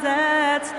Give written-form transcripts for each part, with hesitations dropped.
that's...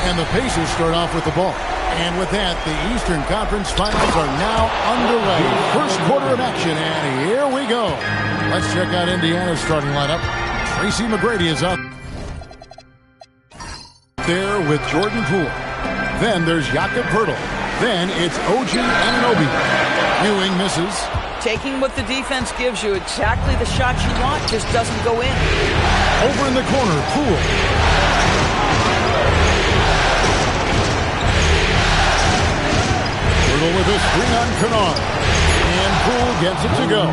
And the Pacers start off with the ball. And with that, the Eastern Conference Finals are now underway. First quarter of action, and here we go. Let's check out Indiana's starting lineup. Tracy McGrady is up there with Jordan Poole. Then there's Jakob Poeltl. Then it's OG Anunoby. Ewing misses. Taking what the defense gives you, exactly the shot you want, just doesn't go in. Over in the corner, Poole. Poeltl with a screen on Kennard. And Poole gets it to go.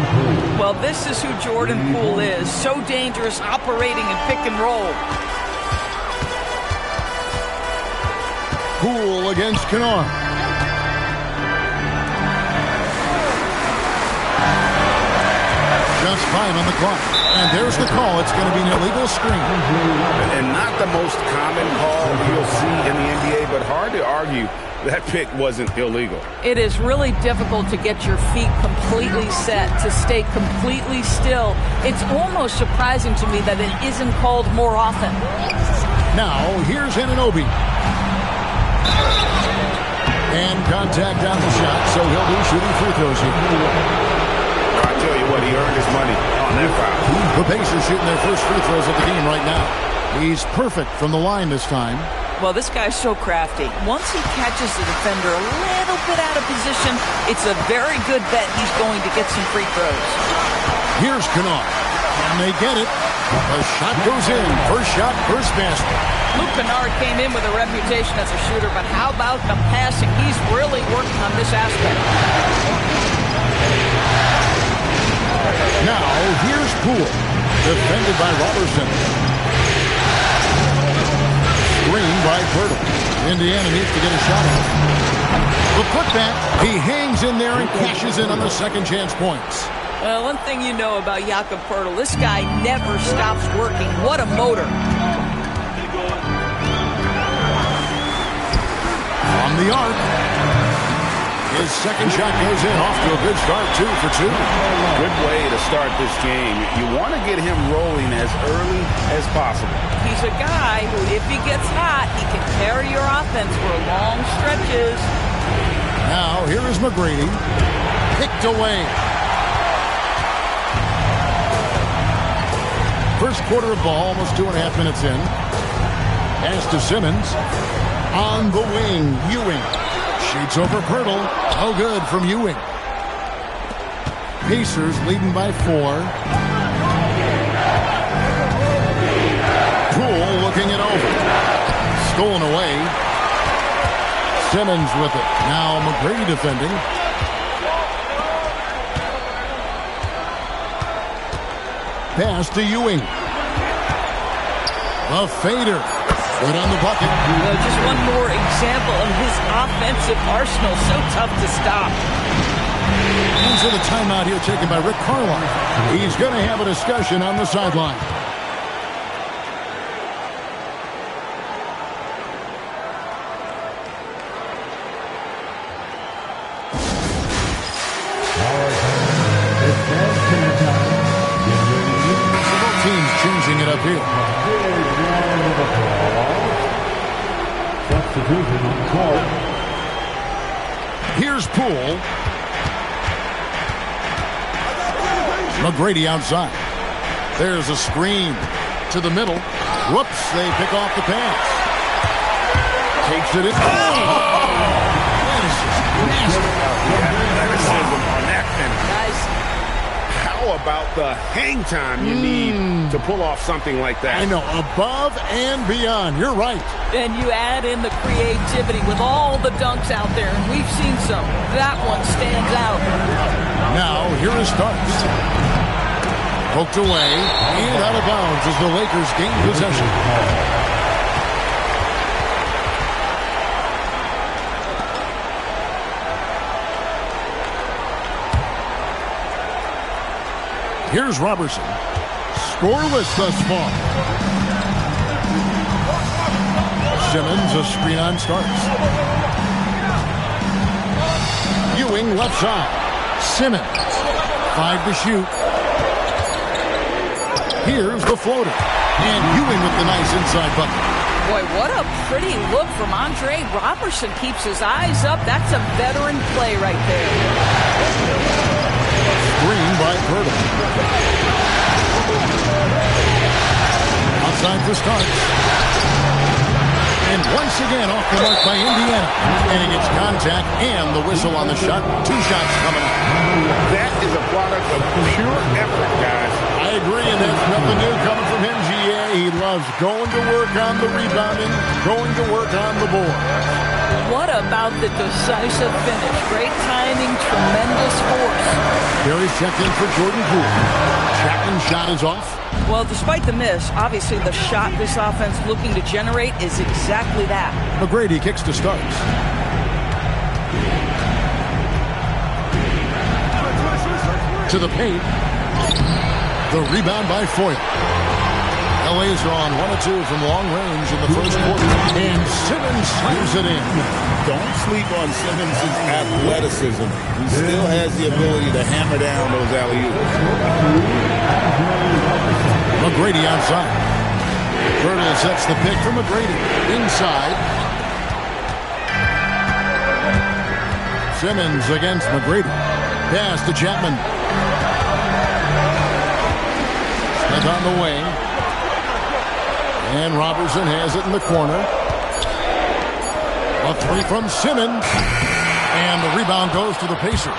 Well, this is who Jordan Poole is. So dangerous operating in pick and roll. Poole against Kennard. Just 5 on the clock. And there's the call. It's going to be an illegal screen. And not the most common call you'll see in the NBA, but hard to argue that pick wasn't illegal. It is really difficult to get your feet completely set, to stay completely still. It's almost surprising to me that it isn't called more often. Now, here's Anunoby. And contact on the shot, so he'll be shooting free throws here. I tell you what, he earned his money on that foul. The Pacers shooting their first free throws of the game right now. He's perfect from the line this time. Well, this guy's so crafty. Once he catches the defender a little bit out of position, it's a very good bet he's going to get some free throws. Here's Kennard. And they get it. The shot goes in. First shot, first basket. Luke Kennard came in with a reputation as a shooter, but how about the passing? He's really working on this aspect. Now, here's Poole. Defended by Robertson. Screen by Poeltl. Indiana needs to get a shot off. The putback. He hangs in there and cashes in on the second chance points. Well, one thing you know about Jakob Poeltl, this guy never stops working. What a motor. On the arc. His second shot goes in, off to a good start, 2 for 2. Good way to start this game. You want to get him rolling as early as possible. He's a guy who, if he gets hot, he can carry your offense for long stretches. Now, here is McGrady. Picked away. First quarter of ball, almost 2.5 minutes in. Pass to Simmons. On the wing, Ewing. Shoots over Poeltl. Oh, good from Ewing. Pacers leading by 4. Poole looking it over. Stolen away. Simmons with it. Now McGrady defending. pass to Ewing. The fader. Good on the bucket. Just one more example of his offensive arsenal. So tough to stop. And so the timeout here taken by Rick Carlisle. He's going to have a discussion on the sideline. Both teams changing it up here. Substitution on the court. Here's Poole. McGrady outside. There's a screen to the middle. Whoops, they pick off the pass. Takes it in. That is just nasty. Athleticism on that finish. Guys, How about the hang time you need to pull off something like that? I know, above and beyond. You're right. and you add in the creativity with all the dunks out there, and we've seen some. That one stands out. Now, here is Starks. Poked away and out of bounds as the Lakers gain possession. Here's Robertson. Scoreless thus far. Simmons, a screen on Starks. Ewing left side. Simmons. 5 to shoot. Here's the floater. And Ewing with the nice inside bucket. Boy, what a pretty look from Andre Robertson. Keeps his eyes up. That's a veteran play right there. Screen by Purtle. Outside for Starks. And once again off the mark by Indiana. And he gets contact and the whistle on the shot. 2 shots coming up. That is a product of pure effort, guys. I agree, and that's nothing new coming from him, GA. He loves going to work on the rebounding, going to work on the board. What about the decisive finish? Great timing, tremendous force. Barry's checked in for Jordan Poole. Chapman's shot is off. Well, despite the miss, obviously the shot this offense looking to generate is exactly that. McGrady kicks to Starks. To the paint. The rebound by Foyle. LA's are on 1 of 2 from long range in the first quarter. And Simmons slams it in. Don't sleep on Simmons' athleticism. He still has the ability to hammer down those alley-oops. McGrady outside. Purtle sets the pick for McGrady. Inside. Simmons against McGrady. Pass to Chapman. Smith on the wing. And Robertson has it in the corner. A 3 from Simmons. And the rebound goes to the Pacers.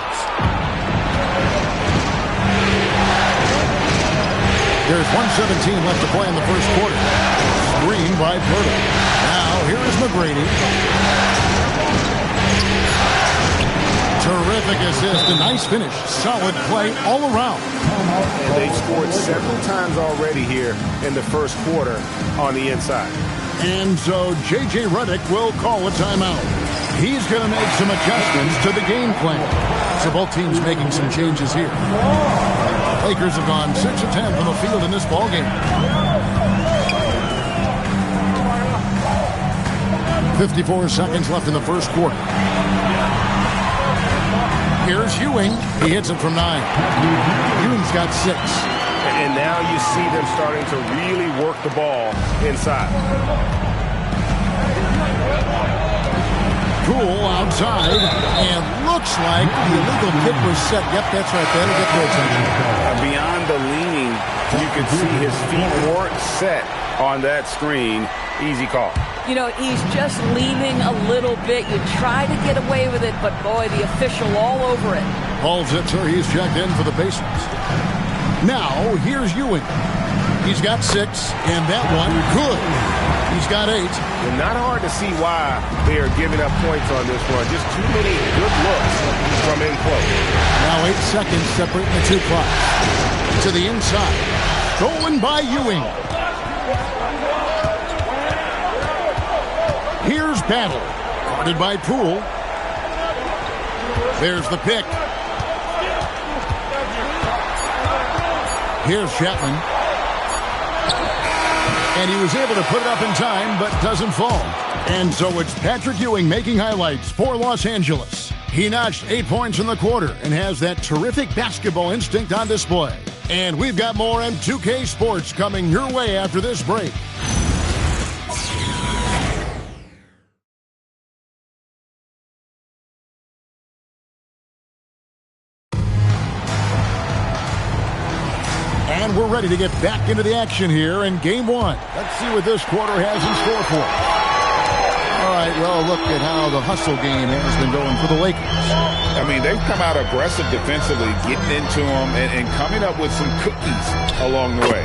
There's 1:17 left to play in the first quarter. Screen by Purtle. Now, here is McGrady. Terrific assist. A nice finish. Solid play all around. And they've scored several times already here in the first quarter on the inside. And so J.J. Redick will call a timeout. He's going to make some adjustments to the game plan. So both teams making some changes here. Lakers have gone 6 of 10 from the field in this ballgame. 54 seconds left in the first quarter. Here's Ewing. He hits it from 9. Ewing's got 6. And now you see them starting to really work the ball inside. Poole outside, and looks like the illegal kick was set. Yep, that's right. That'll get their attention. Beyond the leaning, you can see his feet weren't set on that screen. Easy call. You know, he's just leaning a little bit. You try to get away with it, but boy, the official all over it. Paul Zitzer, he's checked in for the Pacers. Now, here's Ewing. He's got 6, and that one, good. He's got 8. And not hard to see why they are giving up points on this one. Just too many good looks from in close. Now 8 seconds separating the 2 clocks. To the inside. stolen by Ewing. Here's Battle. Guarded by Poole. There's the pick. Here's Chapman. And he was able to put it up in time, but doesn't fall. And so it's Patrick Ewing making highlights for Los Angeles. He notched 8 points in the quarter and has that terrific basketball instinct on display. And we've got more M2K Sports coming your way after this break. And we're ready to get back into the action here in Game 1. Let's see what this quarter has in store for us. All right, well, look at how the hustle game has been going for the Lakers. I mean, they've come out aggressive defensively, getting into them and coming up with some cookies along the way.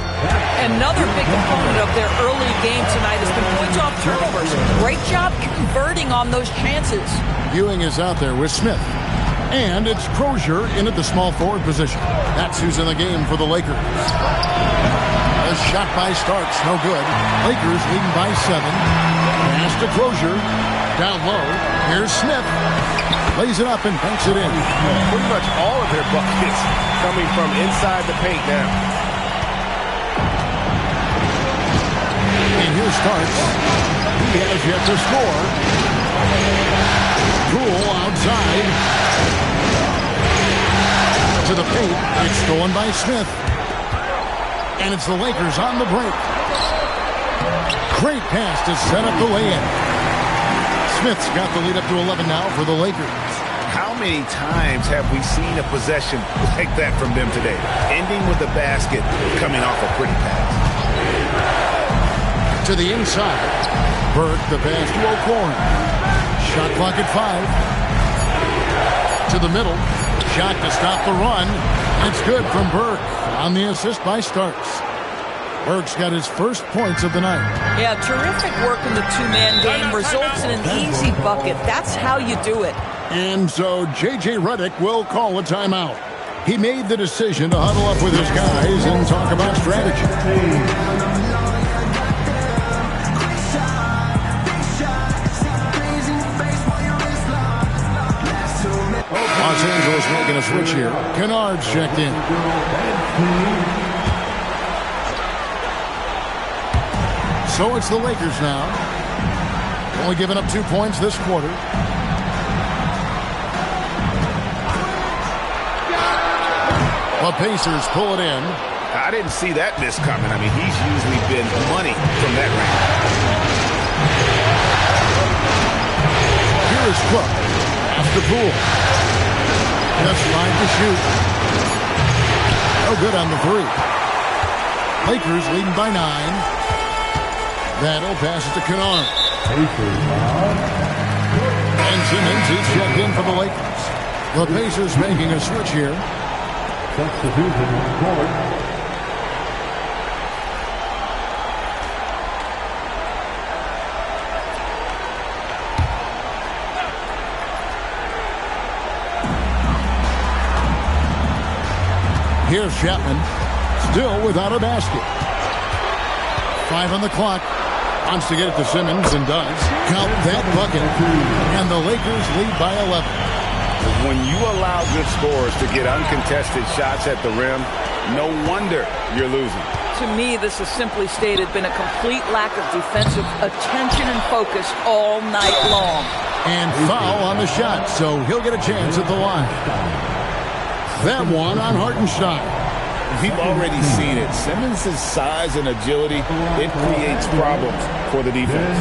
Another big component of their early game tonight has been points off turnovers. Great job converting on those chances. Ewing is out there with Smith. And it's Crozier in at the small forward position. That's who's in the game for the Lakers. A shot by Starks, no good. Lakers leading by 7. Pass to Crozier. Down low. Here's Smith. Lays it up and banks it in. Pretty much all of their buckets coming from inside the paint now. And here's Starks. He has yet to score. Poole outside. To the paint. It's stolen by Smith. And it's the Lakers on the break. Great pass to set up the lay-in. Smith's got the lead up to 11 now for the Lakers. How many times have we seen a possession like that from them today? Ending with the basket, coming off a pretty pass. To the inside. Burke, the pass to O'Corn. Shot clock at 5. To the middle. Shot to stop the run. It's good from Burke on the assist by Starks. Burke's got his first points of the night. Yeah, terrific work in the two-man game. Results in an easy bucket. That's how you do it. And so J.J. Redick will call a timeout. He made the decision to huddle up with his guys and talk about strategy. Los Angeles making a switch here. Kennard's checked in. So it's the Lakers now. Only giving up 2 points this quarter. The Pacers pull it in. I didn't see that miss coming. I mean, he's usually been money from that range. Here is Cook. After Poole. Just 5 to shoot. No good on the 3. Lakers leading by 9. Battle passes to Kennard. And Simmons is checked in for the Lakers. The Pacers making a switch here. Substitution on court. Here's Chapman, still without a basket. 5 on the clock. Wants to get it to Simmons and does. Count that bucket. And the Lakers lead by 11. When you allow good scorers to get uncontested shots at the rim, no wonder you're losing. To me, this has simply stated been a complete lack of defensive attention and focus all night long. And foul on the shot, so he'll get a chance at the line. That one on Hartenstein. We've already seen it. Simmons' size and agility, it creates problems for the defense.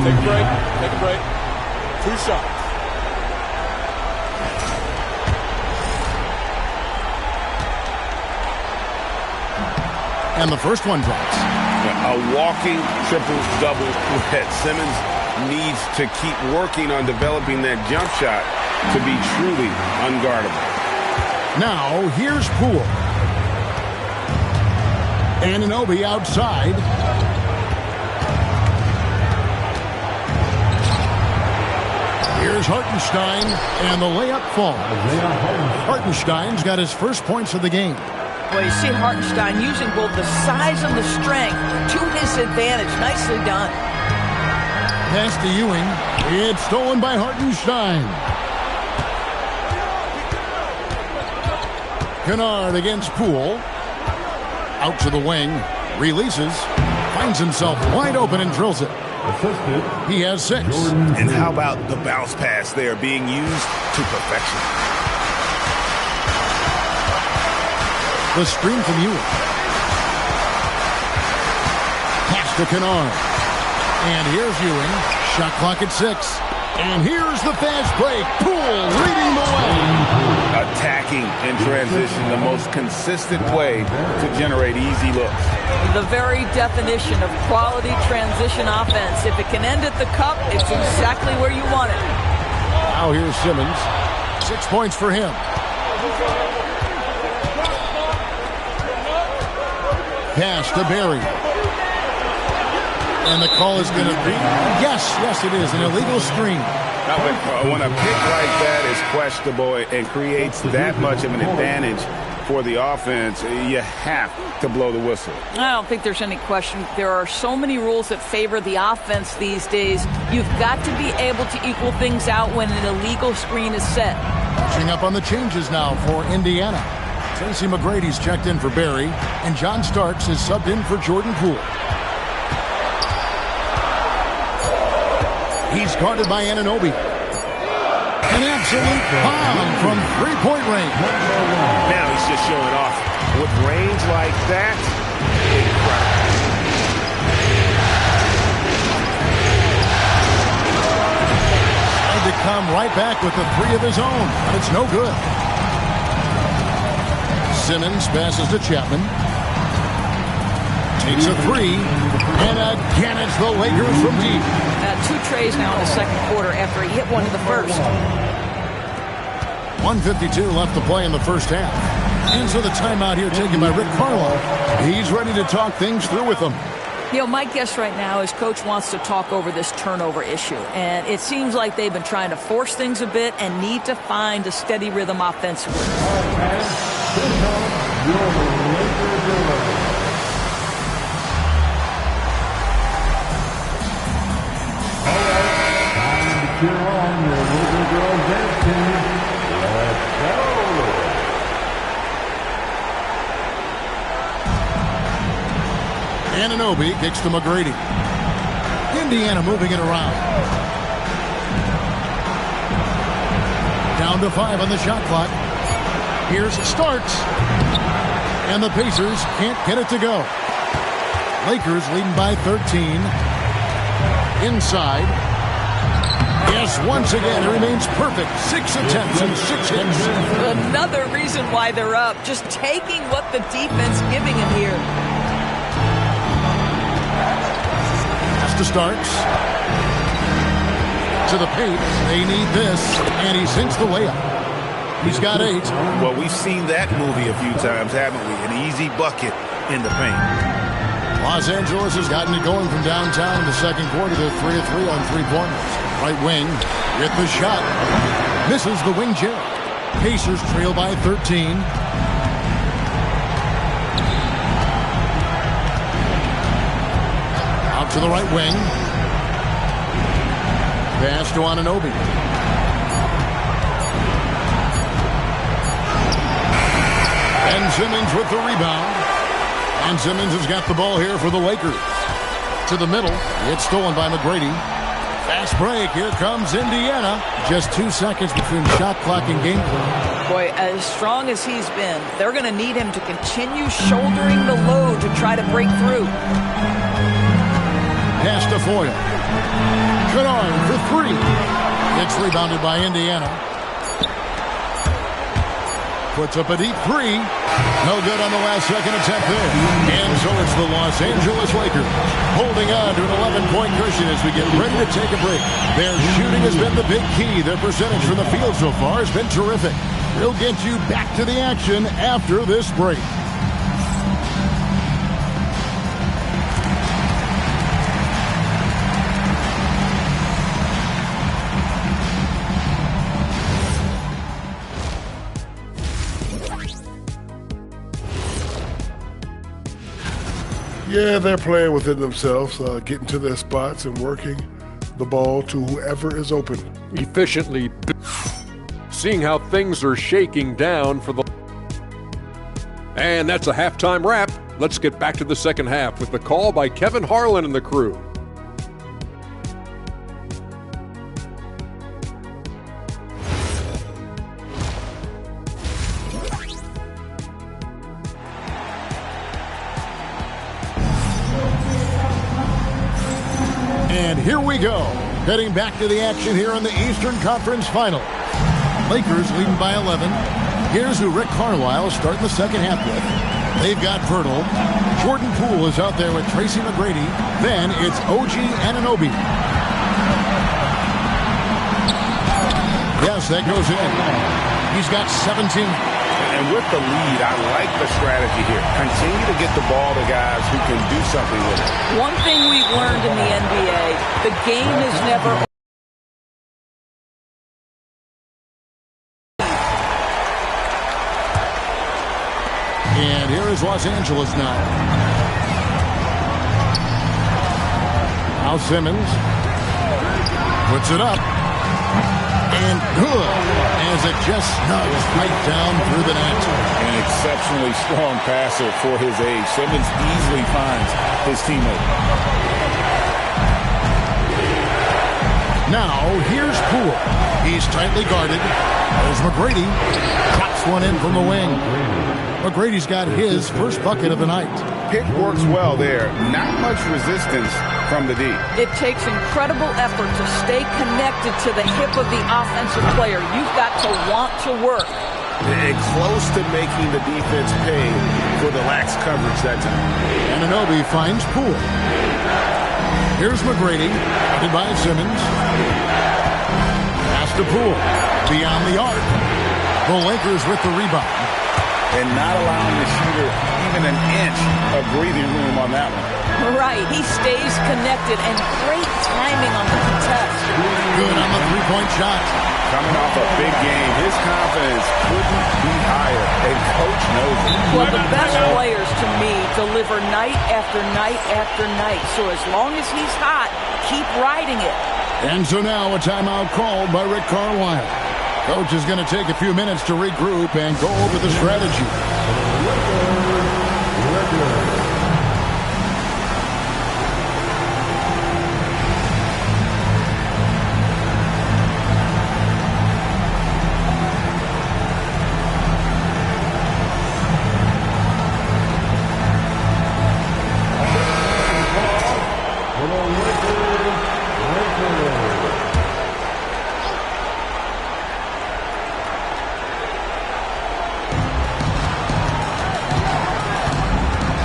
Take a break. Take a break. 2 shots. And the first one drops. A walking triple-double threat. Simmons needs to keep working on developing that jump shot to be truly unguardable. Now, here's Poole. Anunoby outside. Here's Hartenstein, and the layup falls. Hartenstein's got his first points of the game. Well, you see Hartenstein using both the size and the strength to his advantage. Nicely done. Pass to Ewing. It's stolen by Hartenstein. Kennard against Poole. Out to the wing. Releases. Finds himself wide open and drills it. He has 6. And how about the bounce pass there being used to perfection? The screen from Ewing. Pass to Kennard. And here's Ewing. Shot clock at 6. And here's the fast break. Poole leading the way. Attacking in transition, the most consistent way to generate easy looks. The very definition of quality transition offense. If it can end at the cup, it's exactly where you want it. Now here's Simmons. 6 points for him. Pass to Barry. And the call is going to be, yes, it is, an illegal screen. When a pick like that is questionable and creates that much of an advantage for the offense, you have to blow the whistle. I don't think there's any question. There are so many rules that favor the offense these days. You've got to be able to equal things out when an illegal screen is set. Catching up on the changes now for Indiana. Tracy McGrady's checked in for Barry, and John Starks is subbed in for Jordan Poole. He's guarded by Anunoby. An absolute bomb from three-point range. Now he's just showing off. With range like that, incredible. Tried to come right back with the 3 of his own, but it's no good. Simmons passes to Chapman. Takes a 3, and again it's the Lakers from deep. 2 trays now in the second quarter after he hit one in the first. 1:52 left to play in the first half. And so the timeout here taken by Rick Carlisle. He's ready to talk things through with them. You know, my guess right now is Coach wants to talk over this turnover issue. And it seems like they've been trying to force things a bit and need to find a steady rhythm offensively. Cheer on your little girls dance team. Let's go. Anunoby kicks to McGrady. Indiana moving it around. Down to 5 on the shot clock. Here's Starks. And the Pacers can't get it to go. Lakers leading by 13. Inside. Yes, once again, it remains perfect. 6 attempts and 6 hits. Another reason why they're up. Just taking what the defense giving him here. Pass to Starks. To the paint. They need this. And he sinks the layup. He's got 8. Well, we've seen that movie a few times, haven't we? An easy bucket in the paint. Los Angeles has gotten it going from downtown in the second quarter. They're 3 of 3 on 3-pointers. Right wing, get the shot. Misses the wing chair. Pacers trail by 13. Out to the right wing. Pass to Anunoby. And Simmons with the rebound. And Simmons has got the ball here for the Lakers. To the middle. It's stolen by McGrady. Fast break. Here comes Indiana. Just 2 seconds between shot clock and game clock. Boy, as strong as he's been, they're going to need him to continue shouldering the load to try to break through. Pass to Foyle. Kennard for 3. It's rebounded by Indiana. Puts up a deep 3. No good on the last second attempt there. And so it's the Los Angeles Lakers holding on to an 11-point cushion as we get ready to take a break. Their shooting has been the big key. Their percentage from the field so far has been terrific. We'll get you back to the action after this break. Yeah, they're playing within themselves, getting to their spots and working the ball to whoever is open. Efficiently, seeing how things are shaking down for the... And that's a halftime wrap. Let's get back to the second half with the call by Kevin Harlan and the crew. And here we go. Heading back to the action here in the Eastern Conference Final. Lakers leading by 11. Here's who Rick Carlisle starting the second half with. They've got Pirtle. Jordan Poole is out there with Tracy McGrady. Then it's OG Anunoby. Yes, that goes in. He's got 17. And with the lead, I like the strategy here. Continue to get the ball to guys who can do something with it. One thing we've learned in the NBA, the game is never... And here is Los Angeles now. Now Simmons puts it up. And good, as it just snugs right down through the net. An exceptionally strong passer for his age. Simmons easily finds his teammate. Now, here's Poole. He's tightly guarded. There's McGrady. Drops one in from the wing. McGrady's got his first bucket of the night. Pick works well there. Not much resistance from the D. It takes incredible effort to stay connected to the hip of the offensive player. You've got to want to work. And close to making the defense pay for the lax coverage that time. Anunoby finds Poole. Here's McGrady, guarded by Simmons. Pass to Poole. Beyond the arc. The Lakers with the rebound. And not allowing the shooter even an inch of breathing room on that one. Right, he stays connected, and great timing on the contest. Good on the three-point shot. Coming off a big game, his confidence couldn't be higher, and Coach knows it. Well, the best players, to me, deliver night after night after night. So as long as he's hot, keep riding it. And so now a timeout called by Rick Carlisle. Coach is going to take a few minutes to regroup and go over the strategy.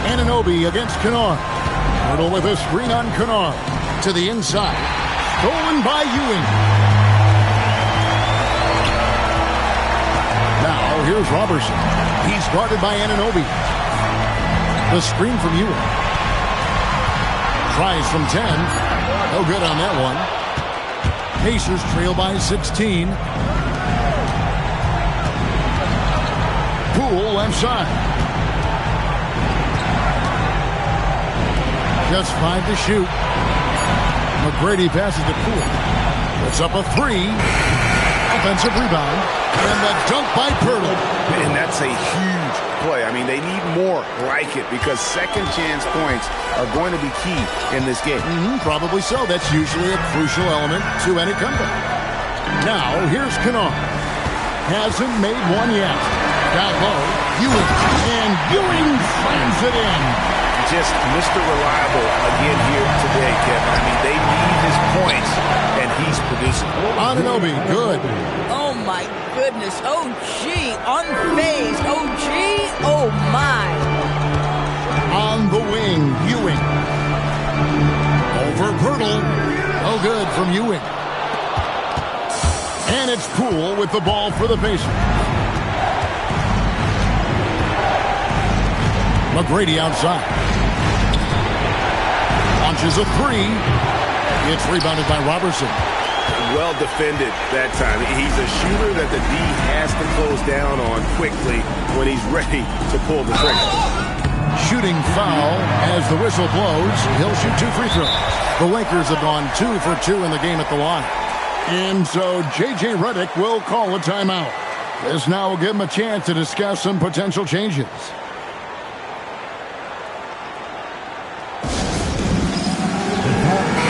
Anunoby against Kennard. Pirtle with a screen on Kennard. To the inside. Stolen by Ewing. Now here's Robertson. He's guarded by Anunoby. The screen from Ewing. Tries from 10. No good on that one. Pacers trail by 16. Poole left side. Just 5 to shoot. McGrady passes to Poole. Puts up a 3. Offensive rebound. And the dunk by Pirtle. And that's a huge play. I mean, they need more like it because second chance points are going to be key in this game. Probably so. That's usually a crucial element to any comeback. Now, here's Kennard. Hasn't made one yet. Down low. Ewing. And Ewing slams it in. Just Mr. Reliable again here today, Kevin. I mean, they need his points, and he's producing. Anunoby, good. Oh, my goodness. Oh, gee. Unfazed. Oh, gee. Oh, my. On the wing, Ewing. Over Pirtle. Oh, good from Ewing. And it's Poole with the ball for the Pacers. McGrady outside. Launches a 3. It's rebounded by Robertson. Well defended that time. He's a shooter that the D has to close down on quickly when he's ready to pull the trigger. shooting foul as the whistle blows. He'll shoot 2 free throws. The Lakers have gone 2 for 2 in the game at the line. And so J.J. Redick will call a timeout. This now will give him a chance to discuss some potential changes.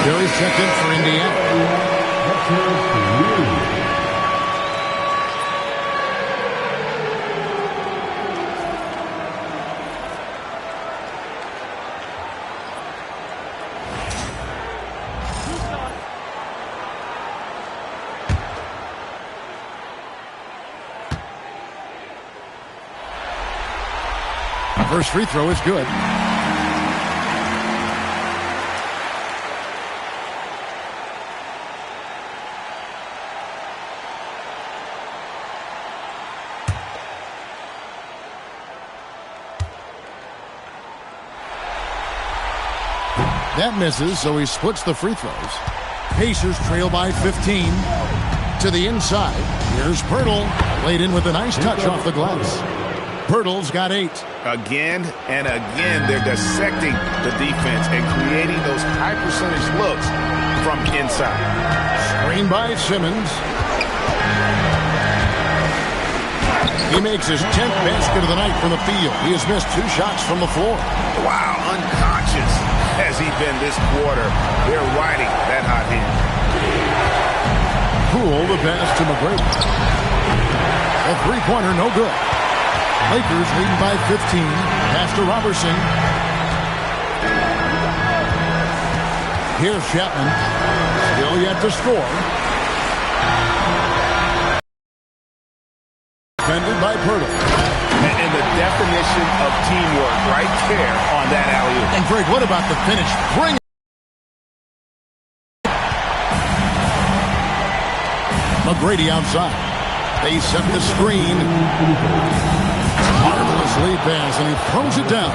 Jerry checked in for Indiana. First free throw is good. That misses, so he splits the free throws. Pacers trail by 15. To the inside. Here's Pirtle. Laid in with a nice touch off the glass. Pirtle's got 8. Again and again, they're dissecting the defense and creating those high percentage looks from inside. Screen by Simmons. He makes his 10th basket of the night from the field. He has missed 2 shots from the floor. Wow, unconscious has he been this quarter. They're riding that hot hand. Poole the pass to McGrady. A three-pointer, no good. Lakers leading by 15. Pass to Robertson. Here's Chapman. Still yet to score. Defended by Pirtle. And the definition of teamwork right there on that alley-oop. And Greg, what about the finish? Bring it. McGrady outside. They set the screen. Marvelous lead pass, and he throws it down.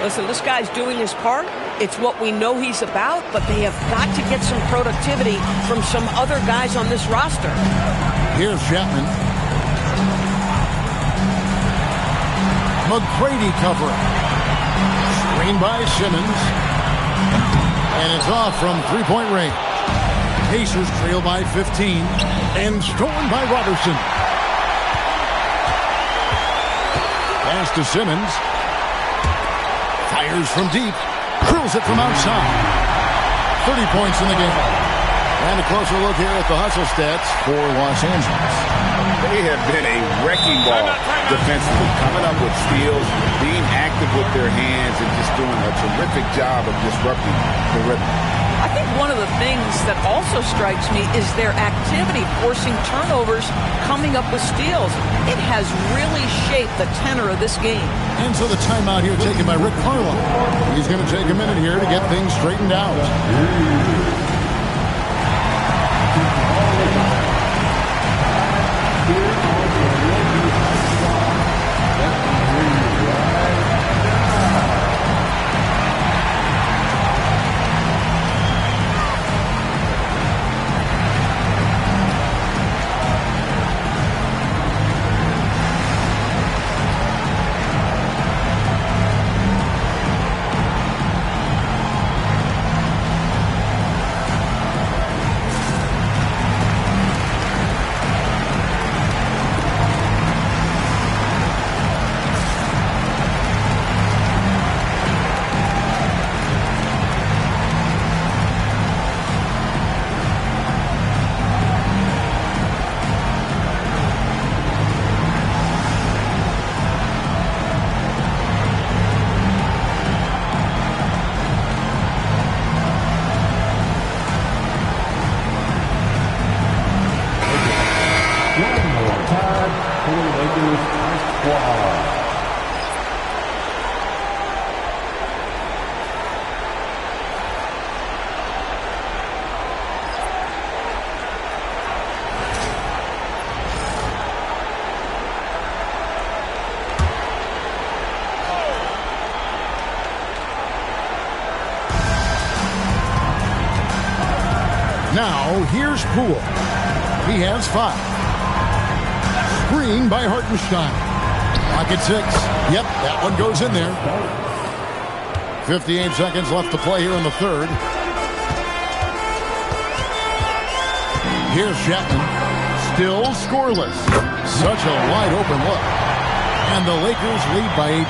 Listen, this guy's doing his part. It's what we know he's about, but they have got to get some productivity from some other guys on this roster. Here's Chapman. McGrady covering. Screen by Simmons. And it's off from three-point range. Pacers trail by 15. And stolen by Robertson. Pass to Simmons. Fires from deep. Curls it from outside. 30 points in the game. And a closer look here at the hustle stats for Los Angeles. They have been a wrecking ball defensively, coming up with steals, being active with their hands, and just doing a terrific job of disrupting the rhythm. I think one of the things that also strikes me is their activity forcing turnovers, coming up with steals. It has really shaped the tenor of this game. And so the timeout here taken by Rick Carlisle. He's going to take a minute here to get things straightened out. Now, here's Poole. He has 5. Screen by Hartenstein. Pocket 6. Yep, that one goes in there. 58 seconds left to play here in the third. Here's Chapman. Still scoreless. Such a wide open look. And the Lakers lead by 18.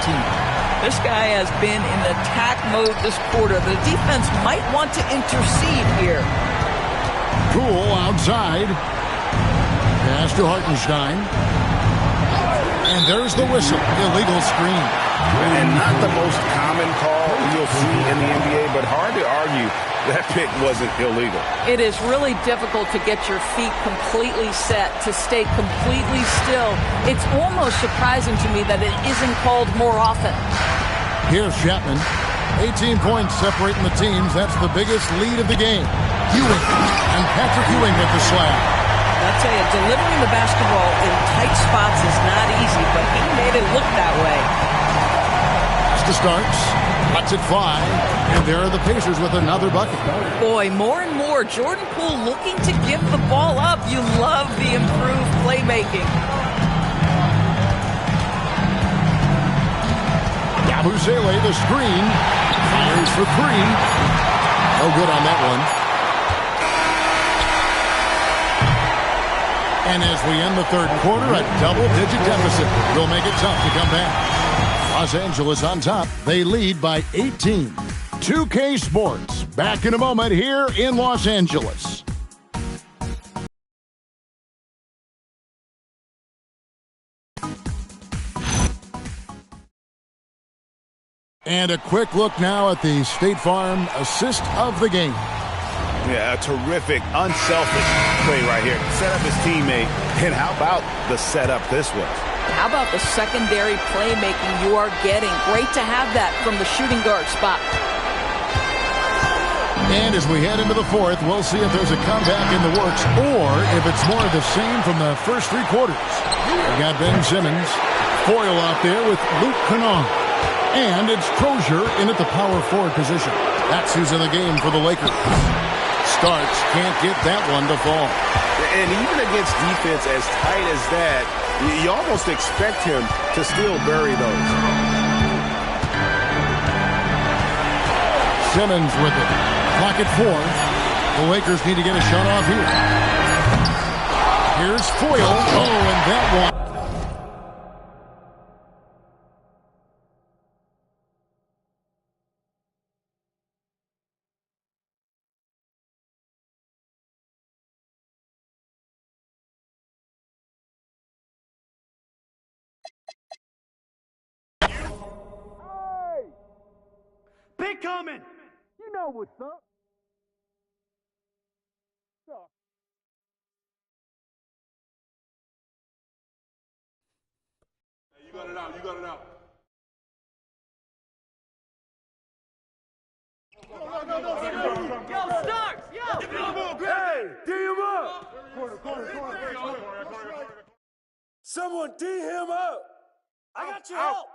This guy has been in attack mode this quarter. The defense might want to intercede here. Poole outside. Pass to Hartenstein. And there's the whistle. Illegal screen. And not the most common call you'll see in the NBA, but hard to argue that pick wasn't illegal. It is really difficult to get your feet completely set, to stay completely still. It's almost surprising to me that it isn't called more often. Here's Chapman. 18 points separating the teams. That's the biggest lead of the game. Ewing. And Patrick Ewing with the slap. I'll tell you, delivering the basketball in tight spots is not easy, but he made it look that way. To starts. Cuts at 5. And there are the Pacers with another bucket. Boy, more and more, Jordan Poole looking to give the ball up. You love the improved playmaking. Yabusele, the screen. Fires for 3. No good on that one. And as we end the third quarter, a double-digit deficit will make it tough to come back. Los Angeles on top. They lead by 18. 2K Sports. Back in a moment here in Los Angeles. And a quick look now at the State Farm assist of the game. Yeah, a terrific, unselfish play right here. Set up his teammate. And how about the setup this was? How about the secondary playmaking you are getting? Great to have that from the shooting guard spot. And as we head into the fourth, we'll see if there's a comeback in the works or if it's more of the same from the first 3 quarters. We got Ben Simmons, Foyle out there with Luke Kennard. And it's Crozier in at the power forward position. That's who's in the game for the Lakers. Starks can't get that one to fall. And even against defense as tight as that, you almost expect him to still bury those. Simmons with it. Clock at 4. The Lakers need to get a shot off here. Here's Foyle. Oh, and that one. Big coming. You know what's up. Hey, you got it out. You got it out. Yo, Starks. Yo. Hey, D him up. Corner. Someone D him up. I got your help.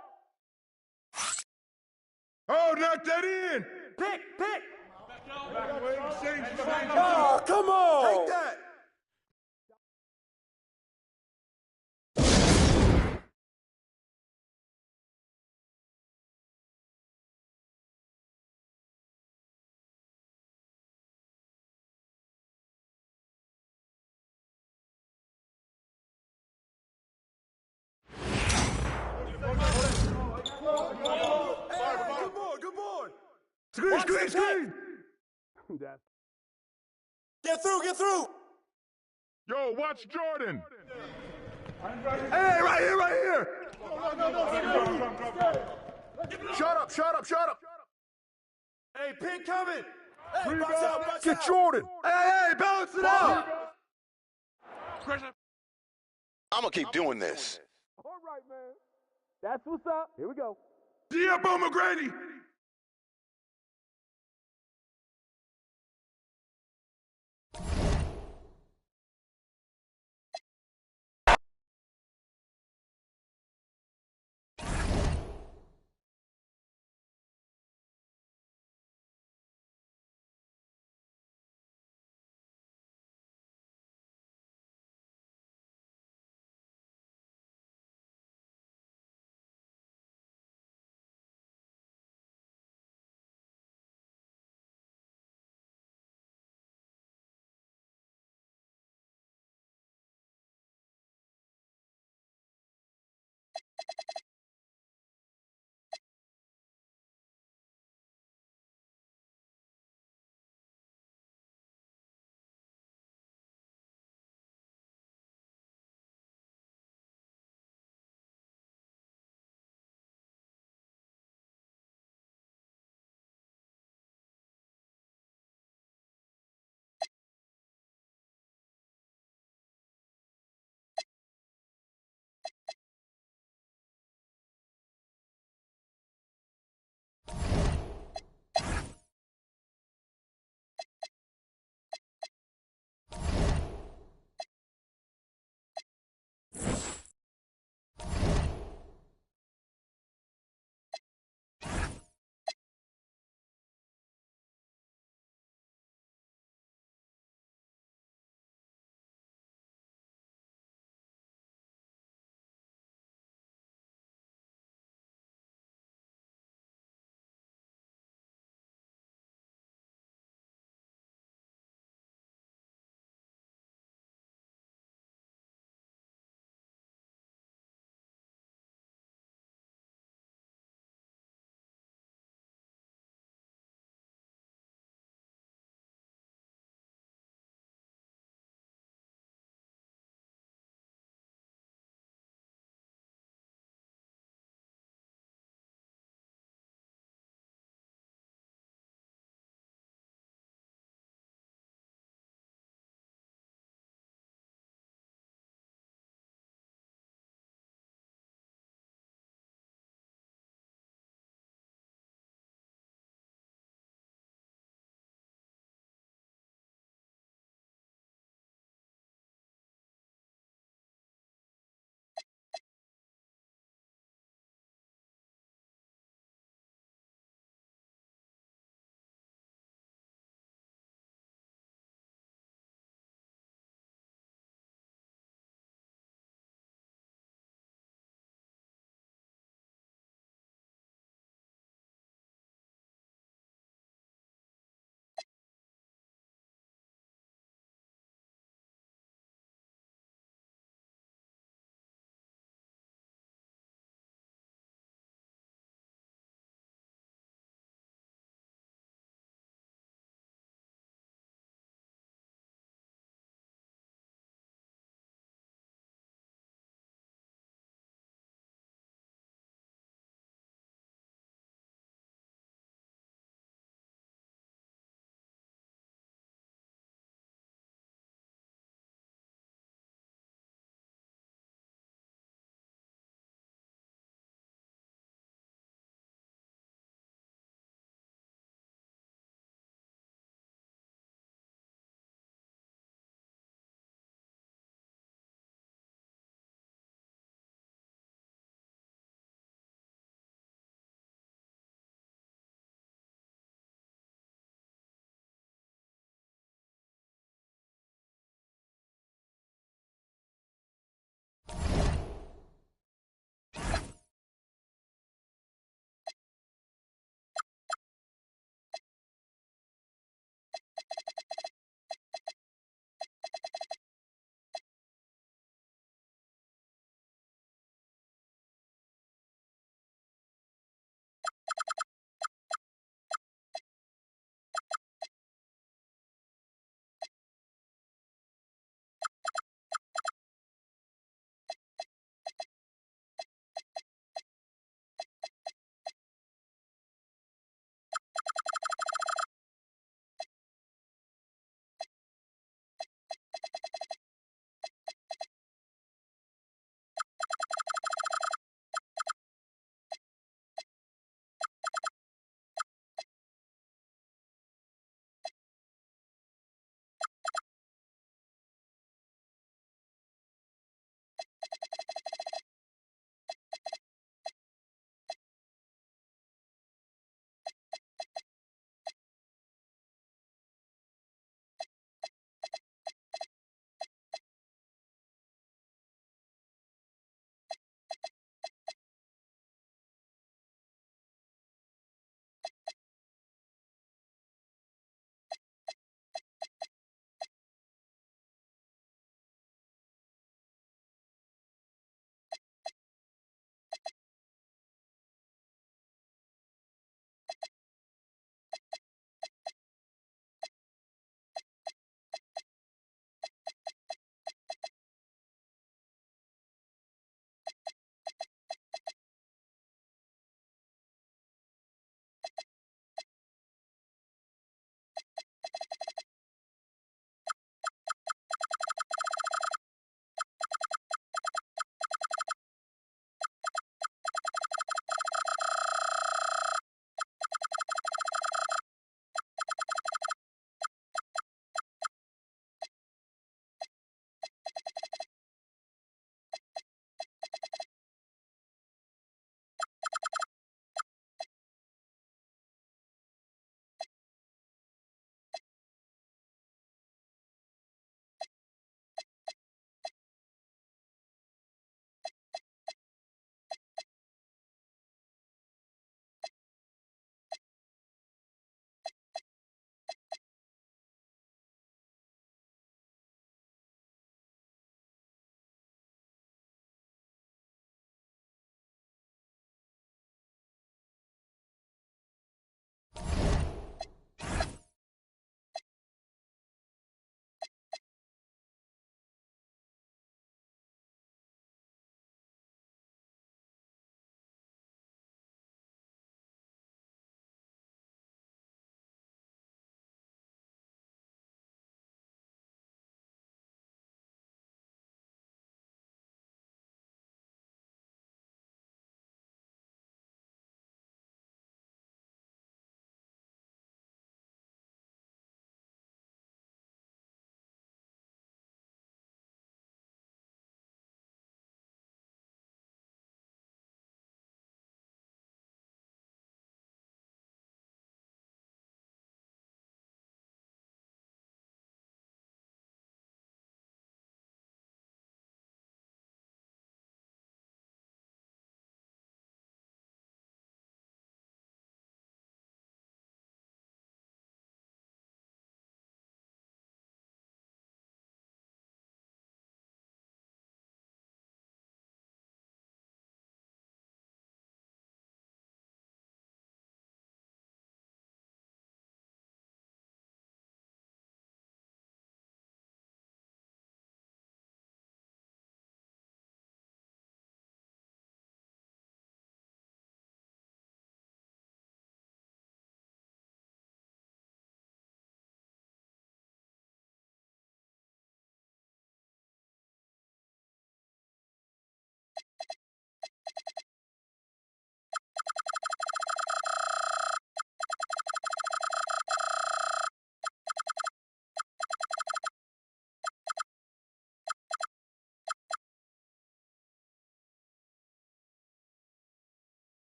Oh, knock that in. Pick. Oh, come on. Take that. Good board. Screen. Get through. Yo, watch Jordan. Hey, right here. Shut up. Hey, pin coming. Hey, box out. Get Jordan. Hey, balance it out. I'm going to keep doing this. All right, man. That's what's up. Here we go. D up on McGrady.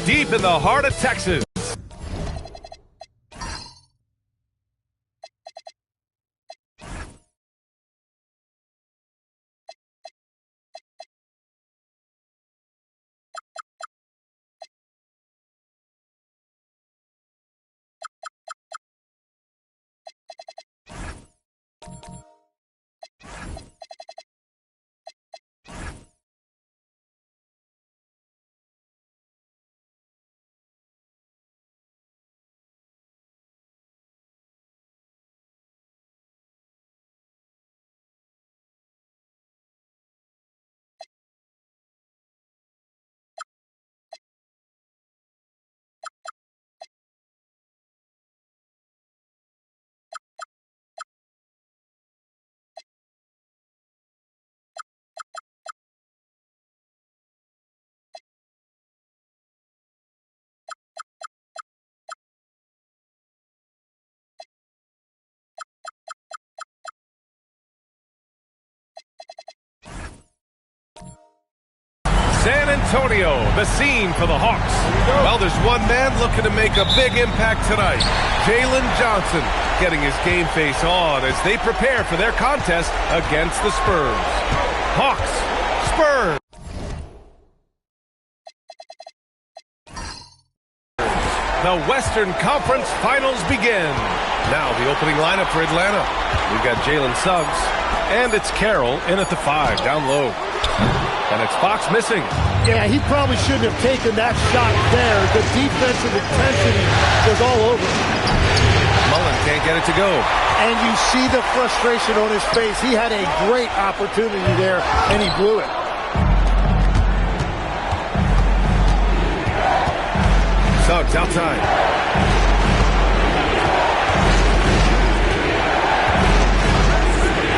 deep in the heart of Texas. San Antonio, the scene for the Hawks. Well, there's one man looking to make a big impact tonight. Jalen Johnson getting his game face on as they prepare for their contest against the Spurs. Hawks, Spurs. The Western Conference Finals begin. Now the opening lineup for Atlanta. We've got Jalen Suggs, and it's Carroll in at the 5, down low. And it's Fox missing. Yeah, he probably shouldn't have taken that shot there. The defensive intensity was all over. Mullen can't get it to go. And you see the frustration on his face. He had a great opportunity there, and he blew it. Suggs outside.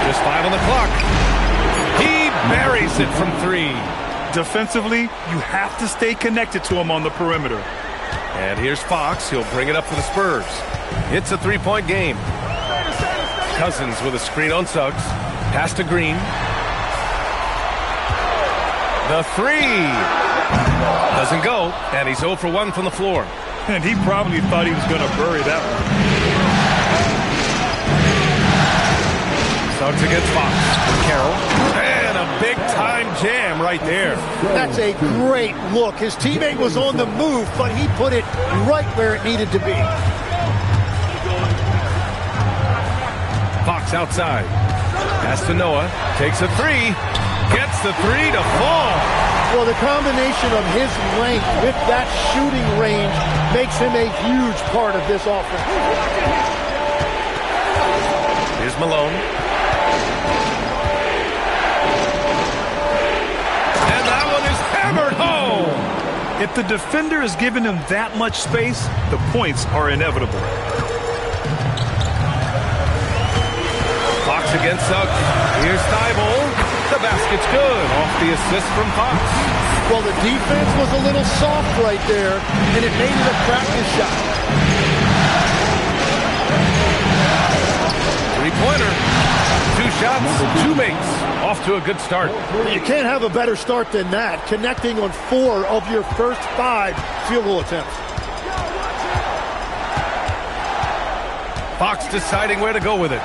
Just 5 on the clock. He buries it from 3. Defensively, you have to stay connected to him on the perimeter. And here's Fox. He'll bring it up for the Spurs. It's a 3-point game. Cousins with a screen on Suggs. Pass to Green. The 3. Doesn't go. And he's 0 for 1 from the floor. And he probably thought he was going to bury that one. Suggs against Fox. Carroll. And a big-time jam right there. That's a great look. His teammate was on the move, but he put it right where it needed to be. Fox outside. Pass to Noah. Takes a 3. Gets the 3 to fall. Well, the combination of his length with that shooting range makes him a huge part of this offense. Here's Malone. And that one is hammered home. If the defender is giving him that much space, the points are inevitable. Fox against Suggs. Here's Thibault. The basket's good. Off the assist from Fox. Well, the defense was a little soft right there, and it made it a practice shot. 3-pointer. 2 shots, 2 makes. Off to a good start. You can't have a better start than that, connecting on 4 of your first 5 field goal attempts. Fox deciding where to go with it.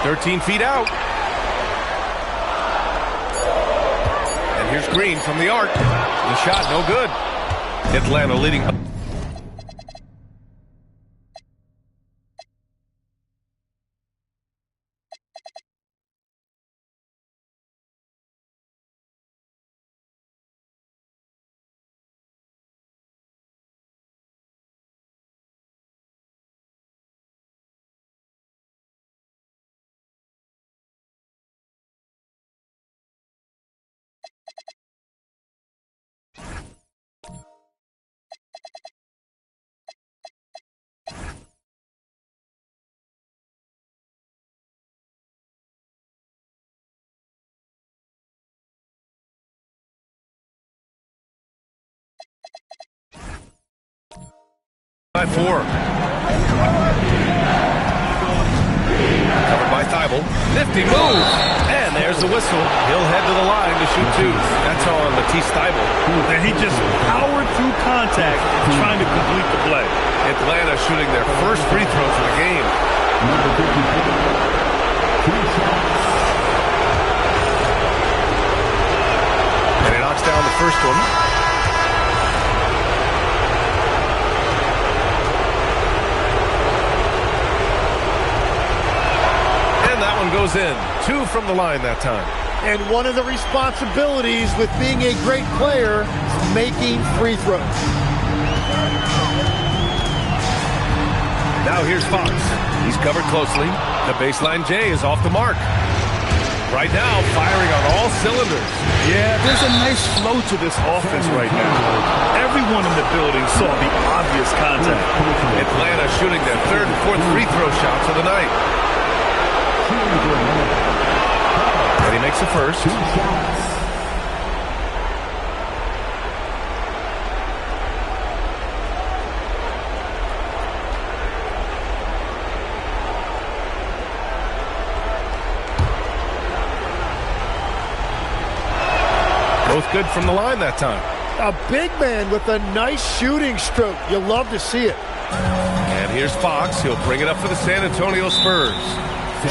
13 feet out. And here's Green from the arc. The shot, no good. Atlanta leading. By 4. Covered by Thibault. Nifty move. And there's There's the whistle. He'll head to the line to shoot two. That's on Matisse Thybulle. And he just powered through contact trying to complete the play. Atlanta shooting their first free throw for the game. And he knocks down the first one. And that one goes in. Two from the line that time. And one of the responsibilities with being a great player is making free throws. Now here's Fox. He's covered closely. The baseline J is off the mark. Right now, firing on all cylinders. Yeah, there's a nice flow to this offense right now. Everyone in the building saw the obvious contact. Atlanta shooting their third and fourth free throw shots of the night. And he makes the first. Both good from the line that time. A big man with a nice shooting stroke. You'll love to see it. And here's Fox. He'll bring it up for the San Antonio Spurs.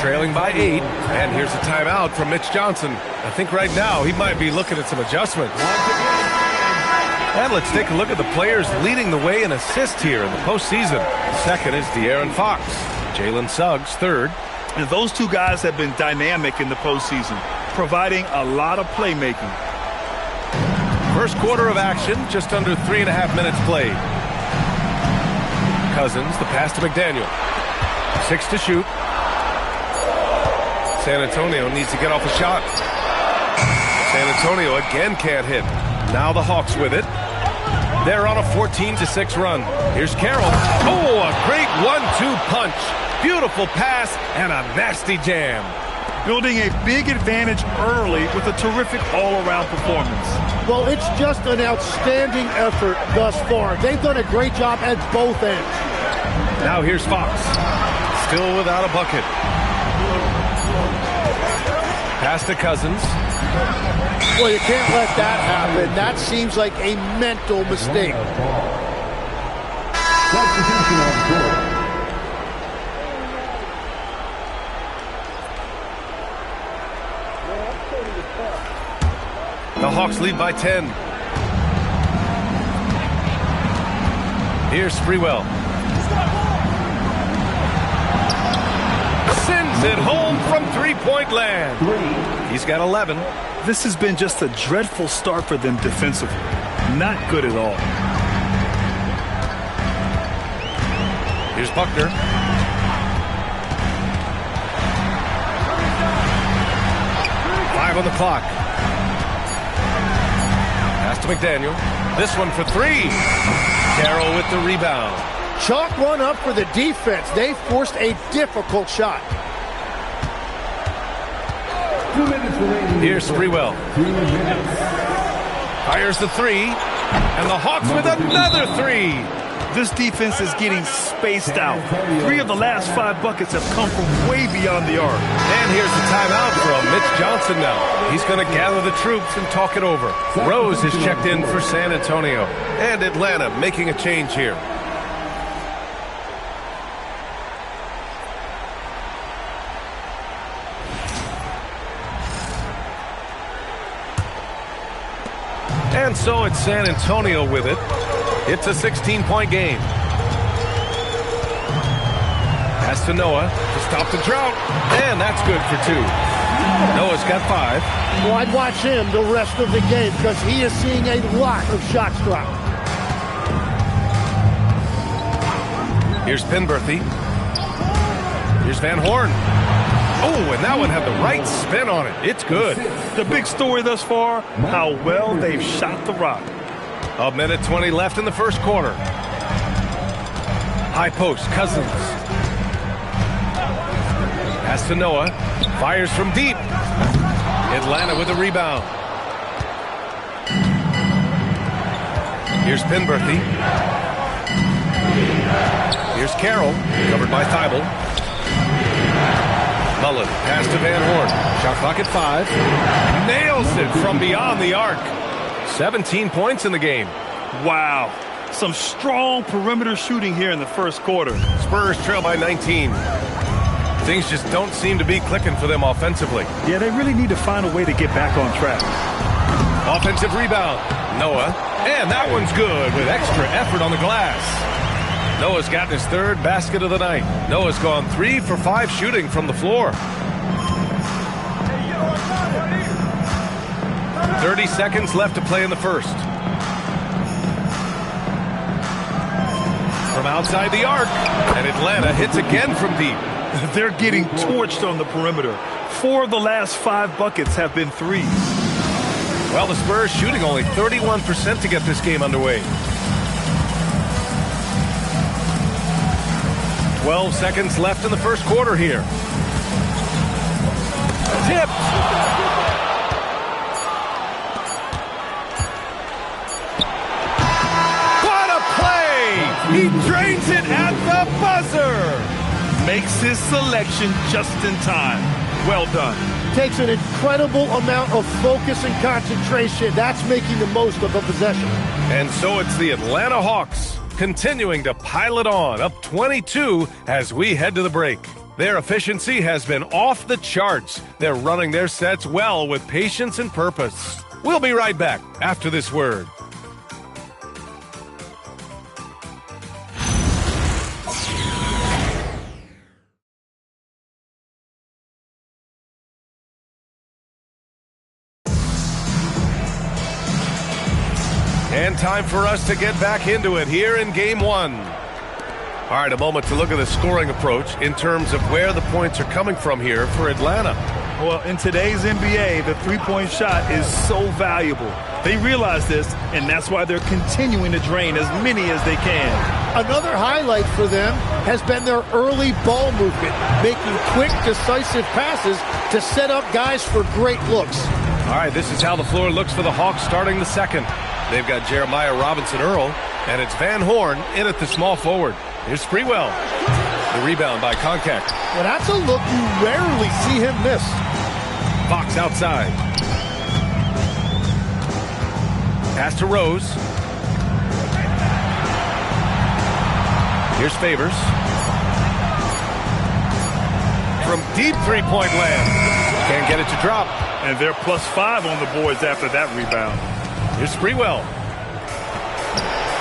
Trailing by 8. And here's a timeout from Mitch Johnson. I think right now he might be looking at some adjustments. And let's take a look at the players leading the way in assists here in the postseason. Second is De'Aaron Fox. Jalen Suggs, third. And those two guys have been dynamic in the postseason, providing a lot of playmaking. First quarter of action, just under 3.5 minutes played. Cousins, the pass to McDaniel. 6 to shoot. San Antonio needs to get off a shot. San Antonio again can't hit. Now the Hawks with it. They're on a 14-6 run. Here's Carroll. Oh, a great 1-2 punch. Beautiful pass and a nasty jam. Building a big advantage early with a terrific all-around performance. Well, it's just an outstanding effort thus far. They've done a great job at both ends. Now here's Fox. Still without a bucket. Pass to Cousins. Well, you can't let that happen. That seems like a mental mistake. The Hawks lead by 10. Here's Sprewell. Sends it home from three-point land. He's got 11. This has been just a dreadful start for them defensively. Not good at all. Here's Buckner. Five on the clock. Pass to McDaniel. This one for three. Carroll with the rebound. Chalk one up for the defense. They forced a difficult shot. Here's Sprewell. Fires the three. And the Hawks with another three. This defense is getting spaced out. 3 of the last 5 buckets have come from way beyond the arc. And here's the timeout from Mitch Johnson now. He's going to gather the troops and talk it over. Rose is checked in for San Antonio. And Atlanta making a change here. And so it's San Antonio with it. It's a 16-point game. Pass to Noah to stop the drought. And that's good for 2. Noah's got 5. Well, I'd watch him the rest of the game because he is seeing a lot of shots drop. Here's Penberthy. Here's Van Horn. Oh, and that one had the right spin on it. It's good. The big story thus far, how well they've shot the rock. 1:20 left in the first quarter. High post, Cousins. Pass to Noah. Fires from deep. Atlanta with a rebound. Here's Penberthy. Here's Carroll, covered by Thybulle. Mullen, pass to Van Horn. Shot clock at 5. Nails it from beyond the arc. 17 points in the game. Wow. Some strong perimeter shooting here in the first quarter. Spurs trail by 19. Things just don't seem to be clicking for them offensively. Yeah, they really need to find a way to get back on track. Offensive rebound. Noah. And that one's good with extra effort on the glass. Noah's gotten his 3rd basket of the night. Noah's gone 3 for 5 shooting from the floor. 30 seconds left to play in the first. From outside the arc, and Atlanta hits again from deep. They're getting torched on the perimeter. 4 of the last 5 buckets have been threes. Well, the Spurs shooting only 31% to get this game underway. 12 seconds left in the first quarter here. Tipped. What a play! He drains it at the buzzer. Makes his selection just in time. Well done. Takes an incredible amount of focus and concentration. That's making the most of a possession. And so it's the Atlanta Hawks continuing to pile it on, up 22 as we head to the break. Their efficiency has been off the charts. They're running their sets well with patience and purpose. We'll be right back after this word. And time for us to get back into it here in Game 1. All right, a moment to look at the scoring approach in terms of where the points are coming from here for Atlanta. Well, in today's NBA, the three-point shot is so valuable. They realize this, and that's why they're continuing to drain as many as they can. Another highlight for them has been their early ball movement, making quick, decisive passes to set up guys for great looks. All right, this is how the floor looks for the Hawks starting the second. They've got Jeremiah Robinson-Earl, and it's Van Horn in at the small forward. Here's Sprewell. The rebound by Koncak. Well, that's a look you rarely see him miss. Fox outside. Pass to Rose. Here's Favors. From deep three-point land. Can't get it to drop. And they're +5 on the boards after that rebound. Here's Sprewell.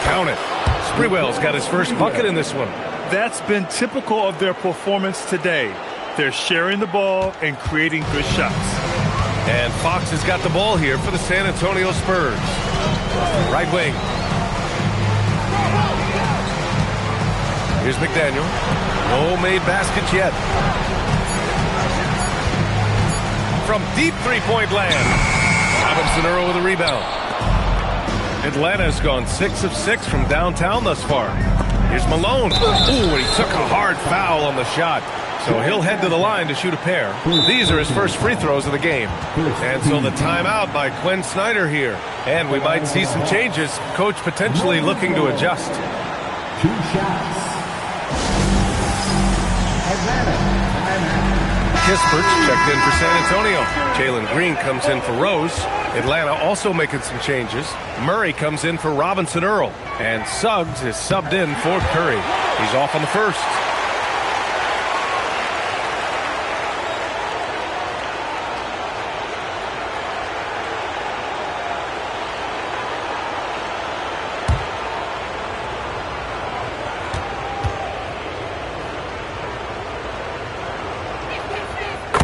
Count it. Sprewell's got his first bucket in this one. That's been typical of their performance today. They're sharing the ball and creating good shots. And Fox has got the ball here for the San Antonio Spurs. Right wing. Here's McDaniel. No made baskets yet. From deep three-point land. Robinson-Earl with a rebound. Atlanta's gone 6 of 6 from downtown thus far. Here's Malone. Ooh, he took a hard foul on the shot. So he'll head to the line to shoot a pair. These are his first free throws of the game. And so the timeout by Quinn Snyder here. And we might see some changes. Coach potentially looking to adjust. 2 shots. Atlanta. Kispert checked in for San Antonio. Jalen Green comes in for Rose. Atlanta also making some changes. Murray comes in for Robinson-Earl. And Suggs is subbed in for Curry. He's off on the first.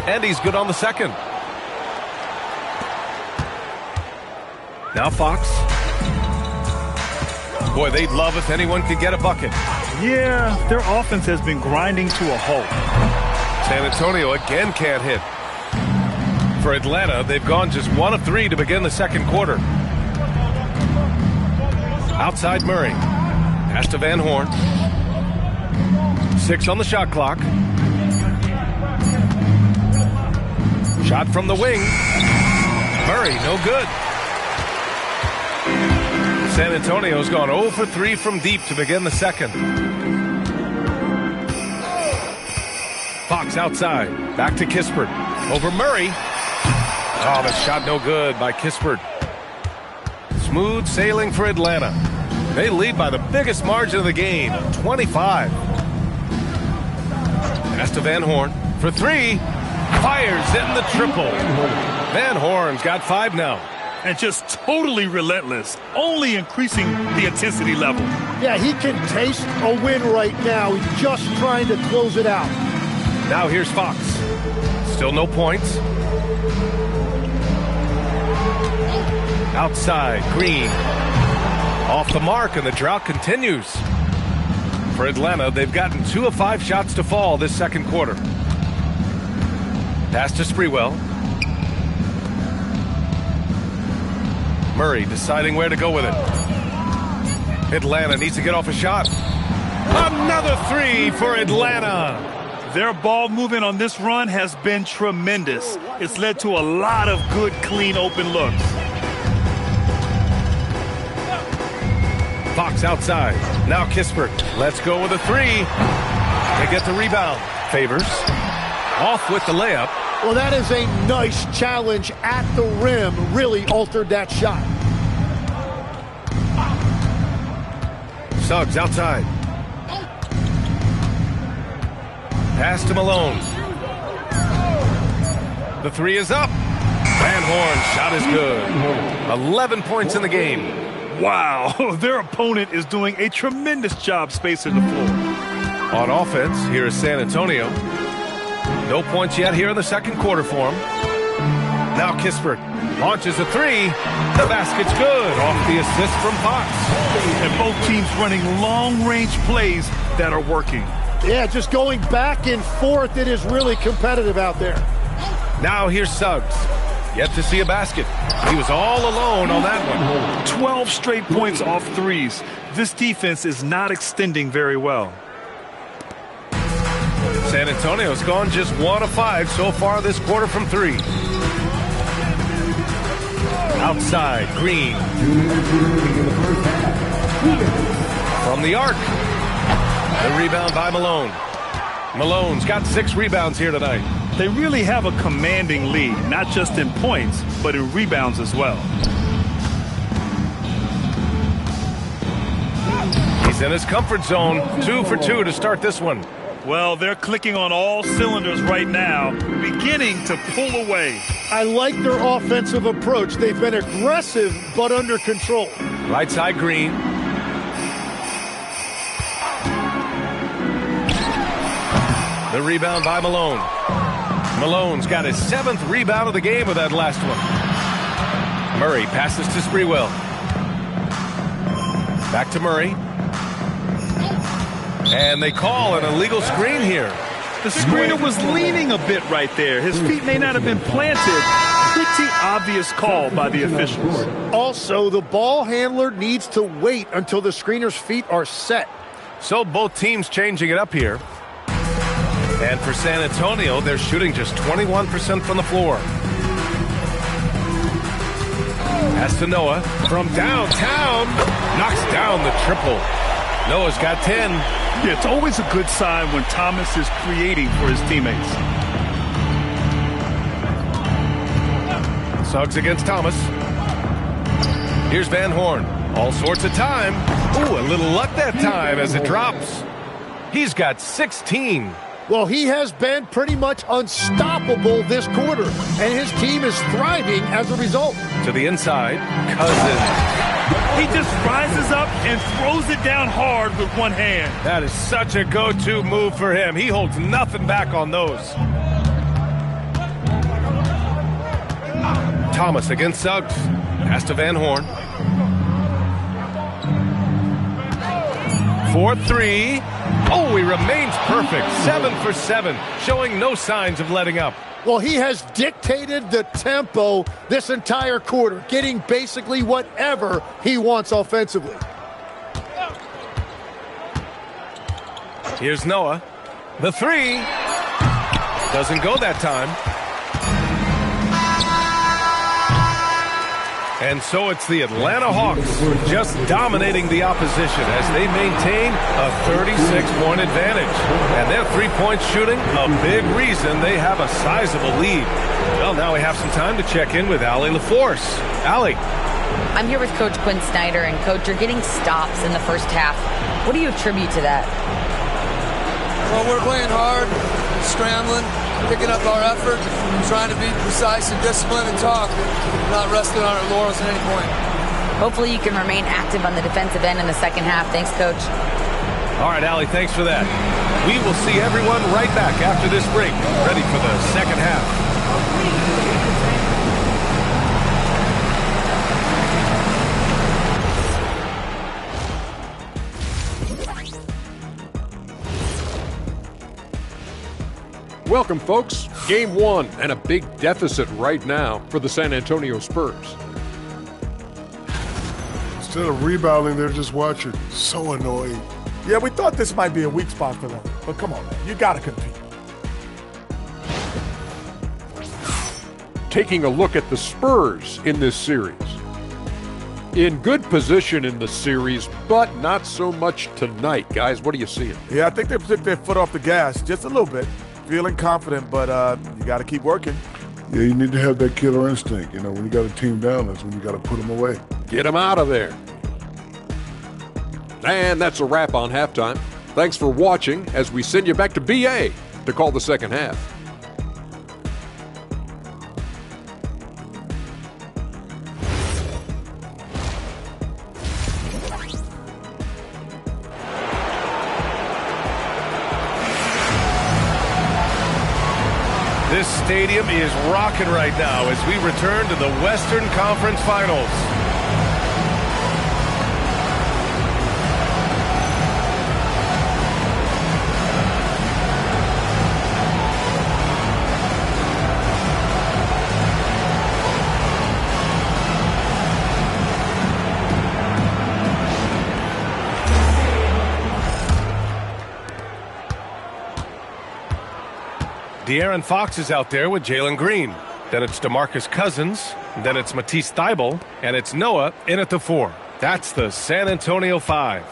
And he's good on the second. Now Fox. Boy, they'd love if anyone could get a bucket. Yeah, their offense has been grinding to a halt. San Antonio again can't hit. For Atlanta, they've gone just 1 of 3 to begin the second quarter. Outside Murray. Pass to Van Horn. 6 on the shot clock. Shot from the wing. Murray, no good. San Antonio's gone 0 for 3 from deep to begin the second. Fox outside. Back to Kispert. Over Murray. Oh, the shot no good by Kispert. Smooth sailing for Atlanta. They lead by the biggest margin of the game, 25. Pass to Van Horn for three. Fires in the triple. Van Horn's got 5 now. And just totally relentless, only increasing the intensity level. Yeah, he can taste a win right now. He's just trying to close it out. Now here's Fox. Still no points. Outside, Green. Off the mark, and the drought continues. For Atlanta, they've gotten 2 of 5 shots to fall this second quarter. Pass to Sprewell. Murray deciding where to go with it. Atlanta needs to get off a shot. Another 3 for Atlanta. Their ball movement on this run has been tremendous. It's led to a lot of good, clean, open looks. Fox outside. Now Kispert. Let's go with a 3. They get the rebound. Favors. Off with the layup. Well, that is a nice challenge at the rim. Really altered that shot. Suggs outside. Pass to Malone. The 3 is up. Van Horn's shot is good. 11 points in the game. Wow, their opponent is doing a tremendous job spacing the floor. On offense, here is San Antonio. No points yet here in the second quarter for him. Now Kispert launches a 3. The basket's good off the assist from Fox. And both teams running long-range plays that are working. Yeah, just going back and forth. It is really competitive out there. Now here's Suggs. Yet to see a basket. He was all alone on that one. 12 straight points off threes. This defense is not extending very well. San Antonio's gone just 1 of 5 so far this quarter from 3. Outside, Green. From the arc. The rebound by Malone. Malone's got 6 rebounds here tonight. They really have a commanding lead, not just in points, but in rebounds as well. He's in his comfort zone. 2 for 2 to start this one. Well, they're clicking on all cylinders right now, beginning to pull away. I like their offensive approach. They've been aggressive, but under control. Right side, Green. The rebound by Malone. Malone's got his 7th rebound of the game with that last one. Murray passes to Sprewell. Back to Murray. And they call an illegal screen here. The screener was leaning a bit right there. His feet may not have been planted. Pretty obvious call by the officials. Also, the ball handler needs to wait until the screener's feet are set. So both teams changing it up here. And for San Antonio, they're shooting just 21% from the floor. Pass to Noah from downtown. Knocks down the triple. Noah's got 10. Yeah, it's always a good sign when Thomas is creating for his teammates. Suggs against Thomas. Here's Van Horn. All sorts of time. Ooh, a little luck that time as it drops. He's got 16. Well, he has been pretty much unstoppable this quarter, and his team is thriving as a result. To the inside, Cousins. He just rises up and throws it down hard with one hand. That is such a go-to move for him. He holds nothing back on those. Thomas against Suggs. Pass to Van Horn. 4-3. Oh, he remains perfect. 7 for 7, showing no signs of letting up. Well, he has dictated the tempo this entire quarter, getting basically whatever he wants offensively. Here's Noah. The 3. Doesn't go that time. And so it's the Atlanta Hawks just dominating the opposition as they maintain a 36-point advantage. And their three-point shooting, a big reason they have a sizable lead. Well, now we have some time to check in with Allie LaForce. Allie. I'm here with Coach Quinn Snyder, and Coach, you're getting stops in the first half. What do you attribute to that? Well, we're playing hard, scrambling, picking up our effort, trying to be precise and disciplined and talk, not resting on our laurels at any point. Hopefully you can remain active on the defensive end in the second half. Thanks, Coach. All right, Allie, thanks for that. We will see everyone right back after this break, ready for the second half. Welcome, folks. Game 1 and a big deficit right now for the San Antonio Spurs. Instead of rebounding, they're just watching. So annoying. Yeah, we thought this might be a weak spot for them. But come on, man. You got to compete. Taking a look at the Spurs in this series. In good position in the series, but not so much tonight. Guys, what are you seeing? Yeah, I think they took their foot off the gas just a little bit. Feeling confident, but you got to keep working. Yeah, you need to have that killer instinct. You know, when you got a team down, that's when you got to put them away. Get them out of there. And that's a wrap on halftime. Thanks for watching as we send you back to BA to call the second half. This stadium is rocking right now as we return to the Western Conference Finals. De'Aaron Fox is out there with Jalen Green. Then it's DeMarcus Cousins. Then it's Matisse Thybulle. And it's Noah in at the 4. That's the San Antonio 5.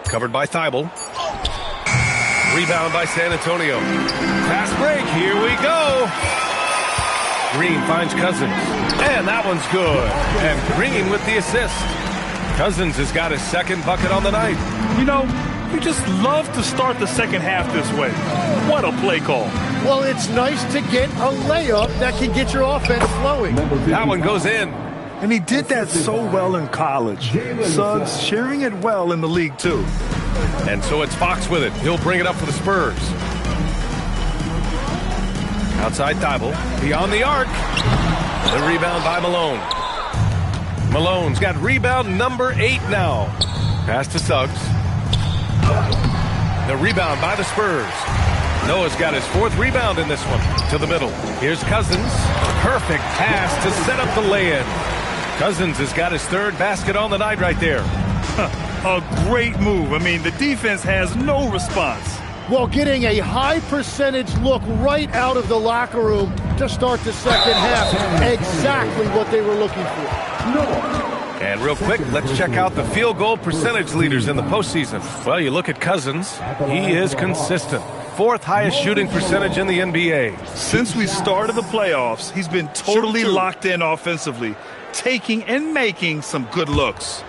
Covered by Thybulle. Rebound by San Antonio. Fast break. Here we go. Green finds Cousins. And that one's good. And Green with the assist. Cousins has got his second bucket on the night. You know, you just love to start the second half this way. What a play call. Well, it's nice to get a layup that can get your offense flowing. That one goes in. And he did that so well in college. Suggs sharing it well in the league, too. And so it's Fox with it. He'll bring it up for the Spurs. Outside Thybulle. Beyond the arc. The rebound by Malone. Malone's got rebound number 8 now. Pass to Suggs. The rebound by the Spurs. Noah's got his 4th rebound in this one. To the middle. Here's Cousins. Perfect pass to set up the lay-in. Cousins has got his 3rd basket on the night right there. A great move. I mean, the defense has no response. Well, getting a high percentage look right out of the locker room to start the second half. Exactly what they were looking for. And real quick, let's check out the field goal percentage leaders in the postseason. Well, you look at Cousins. He is consistent. 4th highest shooting percentage in the NBA. Since we started the playoffs, he's been totally locked in offensively, taking and making some good looks.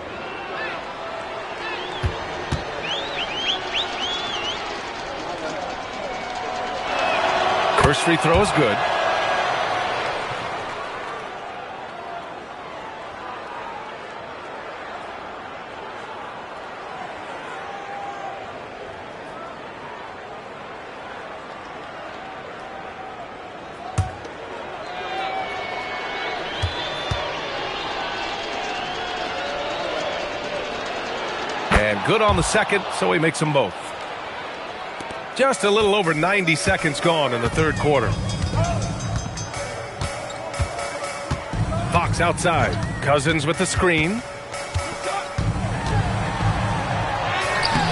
First free throw is good. And good on the second, so he makes them both. Just a little over 90 seconds gone in the 3rd quarter. Fox outside. Cousins with the screen.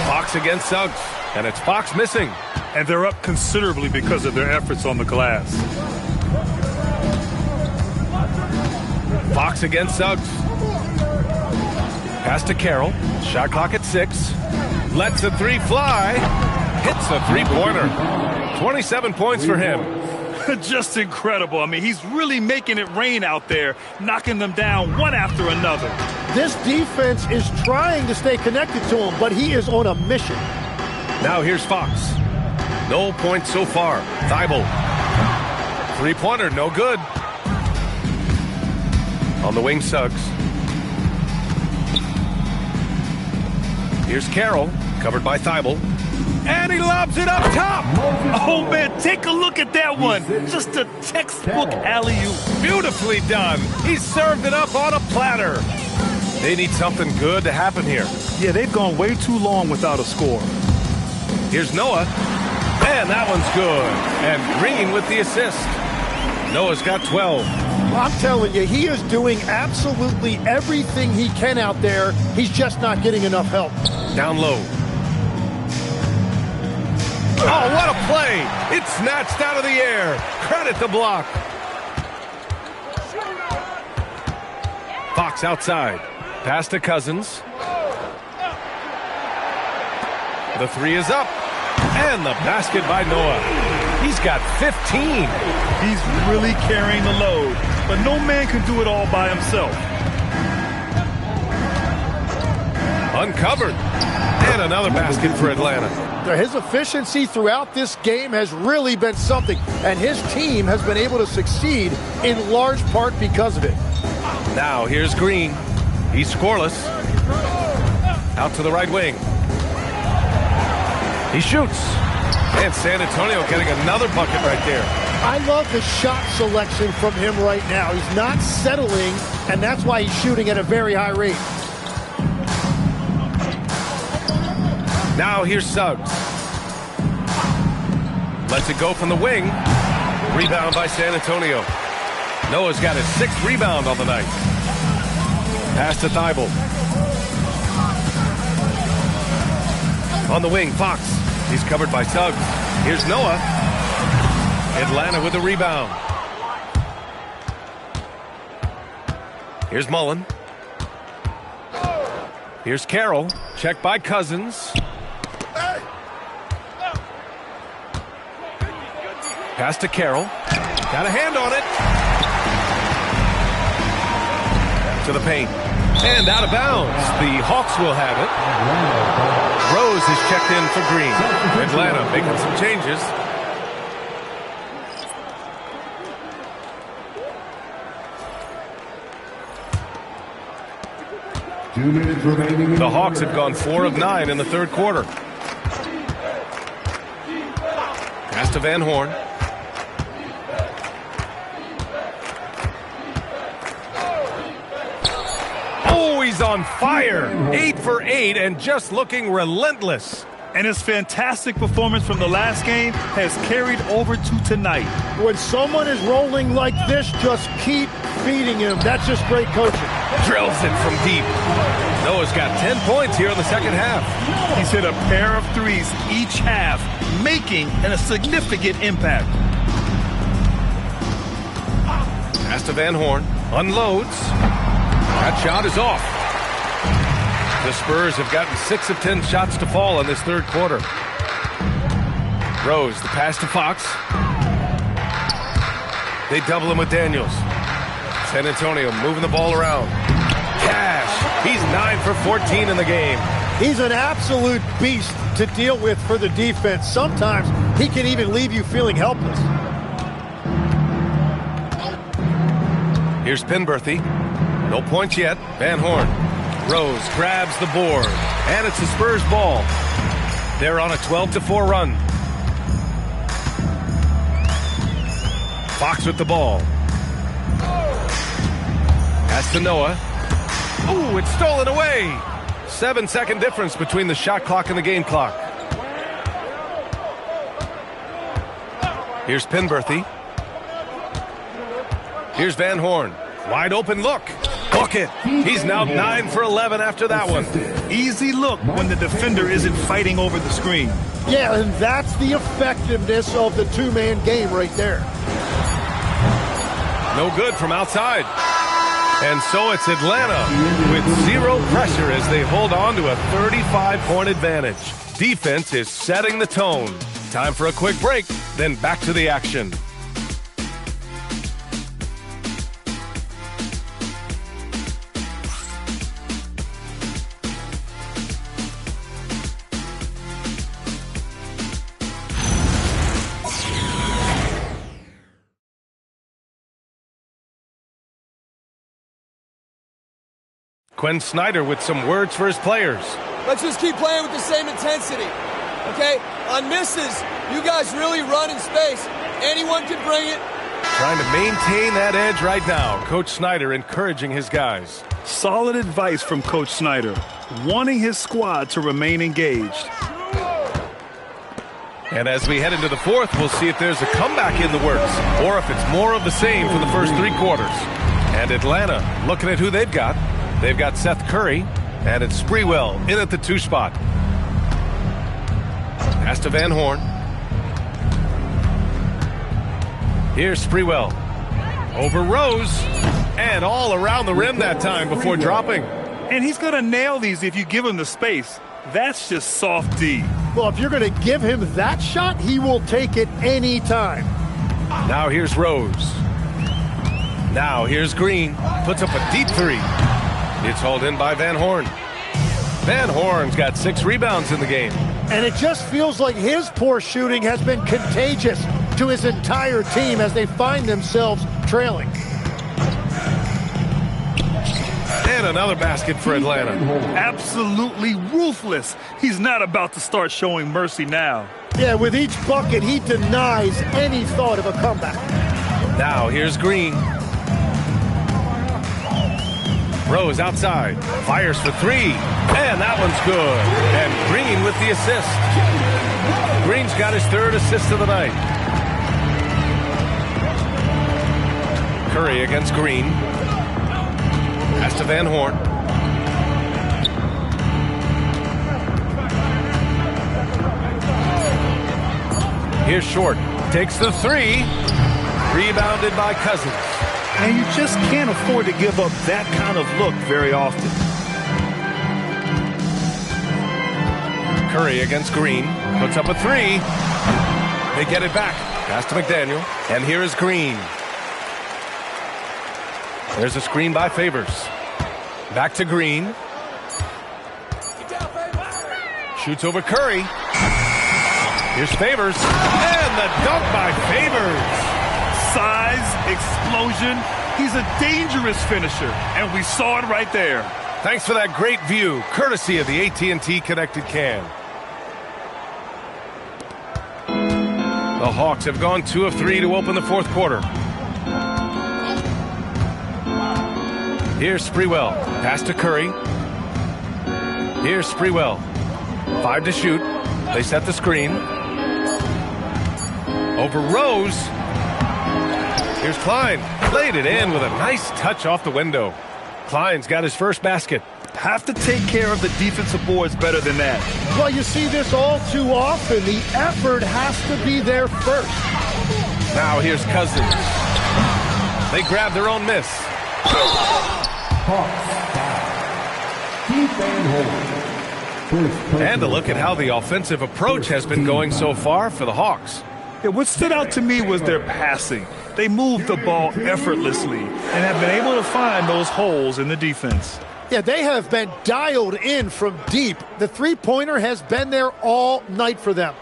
Fox against Suggs. And it's Fox missing. And they're up considerably because of their efforts on the glass. Fox against Suggs. Pass to Carroll. Shot clock at 6. Lets a 3 fly. Hits a 3-pointer. 27 points for him. Just incredible. I mean, he's really making it rain out there, knocking them down one after another. This defense is trying to stay connected to him, but he is on a mission. Now here's Fox. No points so far. Thibault. 3-pointer, no good. On the wing, Suggs. Here's Carroll, covered by Thibault. And he lobs it up top. Oh, man, take a look at that one. Just a textbook alley-oop. Beautifully done. He served it up on a platter. They need something good to happen here. Yeah, they've gone way too long without a score. Here's Noah. And that one's good. And Green with the assist. Noah's got 12. I'm telling you, he is doing absolutely everything he can out there. He's just not getting enough help. Down low. Oh, what a play! It's snatched out of the air. Credit the block. Fox outside. Pass to Cousins. The 3 is up. And the basket by Noah. He's got 15. He's really carrying the load, but no man can do it all by himself. Uncovered. And another basket for Atlanta. His efficiency throughout this game has really been something, and his team has been able to succeed in large part because of it. Now here's Green. He's scoreless. Out to the right wing. He shoots. And San Antonio getting another bucket right there. I love the shot selection from him right now. He's not settling, and that's why he's shooting at a very high rate. Now here's Suggs. Lets it go from the wing. Rebound by San Antonio. Noah's got his 6th rebound on the night. Pass to Thibault. On the wing, Fox. He's covered by Suggs. Here's Noah. Atlanta with the rebound. Here's Mullen. Here's Carroll. Checked by Cousins. Pass to Carroll. Got a hand on it. To the paint. And out of bounds. The Hawks will have it. Rose is checked in for Green. Atlanta making some changes. The Hawks have gone 4 of 9 in the third quarter. Pass to Van Horn. Oh, he's on fire. 8 for 8 and just looking relentless. And his fantastic performance from the last game has carried over to tonight. When someone is rolling like this, just keep feeding him. That's just great coaching. Drills it from deep. Noah's got 10 points here in the second half. He's hit a pair of threes each half, making a significant impact. Pass to Van Horn. Unloads. That shot is off. The Spurs have gotten 6 of 10 shots to fall in this third quarter. Rose, the pass to Fox. They double him with Daniels. San Antonio moving the ball around. Cash, he's 9 for 14 in the game. He's an absolute beast to deal with for the defense. Sometimes he can even leave you feeling helpless. Here's Penberthy. No points yet. Van Horn. Rose grabs the board. And it's the Spurs ball. They're on a 12-4 run. Fox with the ball. Pass to Noah. Ooh, it's stolen away. 7-second difference between the shot clock and the game clock. Here's Penberthy. Here's Van Horn. Wide open look. Bucket. He's now 9 for 11 after that one. Easy look when the defender isn't fighting over the screen. Yeah, and that's the effectiveness of the two-man game right there. No good from outside. And so it's Atlanta with zero pressure as they hold on to a 35-point advantage. Defense is setting the tone. Time for a quick break, then back to the action. Quinn Snyder with some words for his players. Let's just keep playing with the same intensity, okay? On misses, you guys really run in space. Anyone can bring it. Trying to maintain that edge right now. Coach Snyder encouraging his guys. Solid advice from Coach Snyder, wanting his squad to remain engaged. And as we head into the fourth, we'll see if there's a comeback in the works or if it's more of the same for the first three quarters. And Atlanta looking at who they've got. They've got Seth Curry, and it's Sprewell in at the 2 spot. Pass to Van Horn. Here's Sprewell. Over Rose, and all around the rim that time before dropping. And he's going to nail these if you give him the space. That's just soft D. Well, if you're going to give him that shot, he will take it any time. Now here's Rose. Now here's Green. Puts up a deep three. It's hauled in by Van Horn. Van Horn's got 6 rebounds in the game. And it just feels like his poor shooting has been contagious to his entire team as they find themselves trailing. And another basket for Atlanta. Absolutely ruthless. He's not about to start showing mercy now. Yeah, with each bucket, he denies any thought of a comeback. Now here's Green. Rose outside, fires for 3, and that one's good. And Green with the assist. Green's got his 3rd assist of the night. Curry against Green. Pass to Van Horn. Here's Short, takes the 3, rebounded by Cousins. And you just can't afford to give up that kind of look very often. Curry against Green. Puts up a 3. They get it back. Pass to McDaniel. And here is Green. There's a screen by Favors. Back to Green. Shoots over Curry. Here's Favors. And the dunk by Favors. Size, explosion. He's a dangerous finisher, and we saw it right there. Thanks for that great view, courtesy of the AT&T Connected Can. The Hawks have gone 2 of 3 to open the fourth quarter. Here's Sprewell. Pass to Curry. Here's Sprewell. 5 to shoot. They set the screen. Over Rose. Here's Klein. Played it in with a nice touch off the window. Klein's got his first basket. Have to take care of the defensive boards better than that. Well, you see this all too often. The effort has to be there first. Now here's Cousins. They grab their own miss. And a look at how the offensive approach has been going so far for the Hawks. Yeah, what stood out to me was their passing. They moved the ball effortlessly and have been able to find those holes in the defense. Yeah, they have been dialed in from deep. The three-pointer has been there all night for them.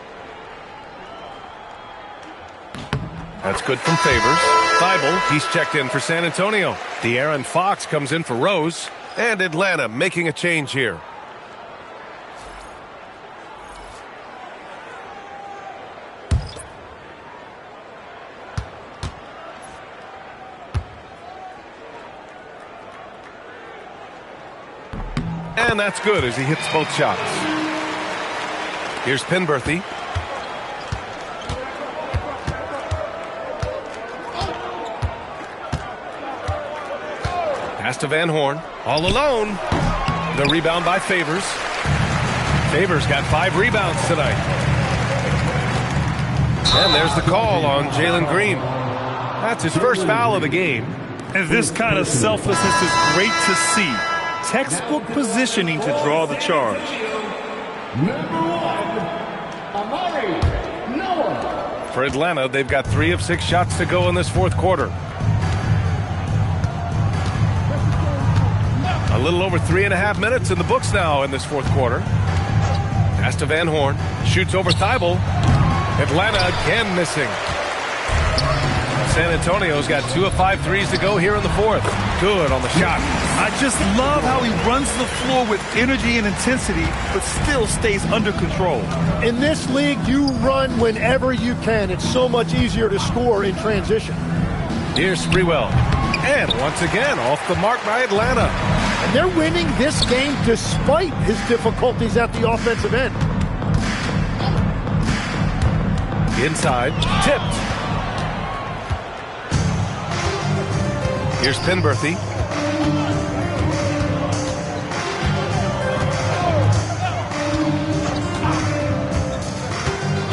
That's good from Favors. Thibault, he's checked in for San Antonio. De'Aaron Fox comes in for Rose. And Atlanta making a change here. And that's good as he hits both shots. Here's Penberthy. Pass to Van Horn. All alone. The rebound by Favors. Favors got 5 rebounds tonight. And there's the call on Jalen Green. That's his first foul of the game. And this kind of selflessness is great to see. Textbook positioning to draw the charge. For Atlanta, they've got 3 of 6 shots to go in this fourth quarter. A little over 3.5 minutes in the books now in this fourth quarter. Pass to Van Horn. Shoots over Thibault. Atlanta again missing. San Antonio's got 2 of 5 threes to go here in the fourth. Good on the shot. I just love how he runs the floor with energy and intensity, but still stays under control. In this league, you run whenever you can. It's so much easier to score in transition. Here's Sprewell. And once again, off the mark by Atlanta. And they're winning this game despite his difficulties at the offensive end. Inside, tipped. Here's Penberthy.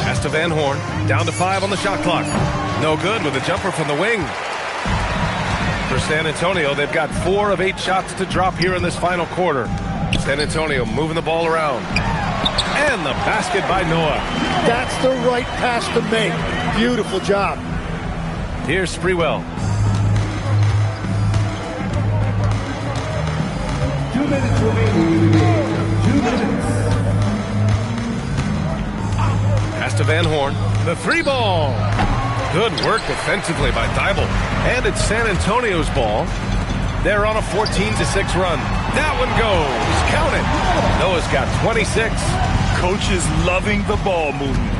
Pass to Van Horn. Down to 5 on the shot clock. No good with a jumper from the wing. For San Antonio, they've got 4 of 8 shots to drop here in this final quarter. San Antonio moving the ball around. And the basket by Noah. That's the right pass to make. Beautiful job. Here's Sprewell. 2 minutes remaining in the game. 2 minutes. Pass to Van Horn. The 3 ball. Good work defensively by Thibault. And it's San Antonio's ball. They're on a 14-6 run. That one goes. Count it. Noah's got 26. Coach is loving the ball movement.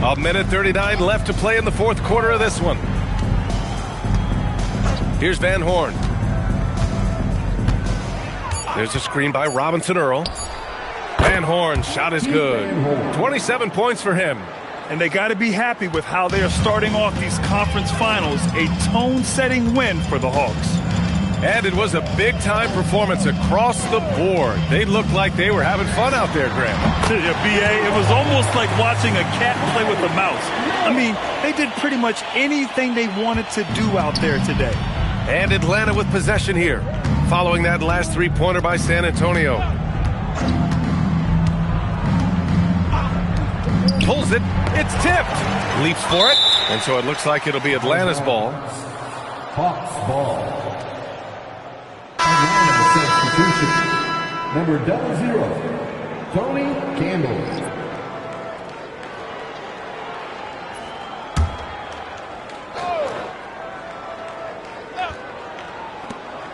A minute 39 left to play in the fourth quarter of this one. Here's Van Horn. There's a screen by Robinson Earl. Van Horn's shot is good. 27 points for him. And they got to be happy with how they are starting off these conference finals. A tone-setting win for the Hawks. And it was a big-time performance across the board. They looked like they were having fun out there, Graham. BA, it was almost like watching a cat play with a mouse. I mean, they did pretty much anything they wanted to do out there today. And Atlanta with possession here, following that last 3-pointer by San Antonio. Pulls it. It's tipped. Leaps for it. And so it looks like it'll be Atlanta's ball. Hawks ball. Atlanta substitution. Number 00, Tony Campbell.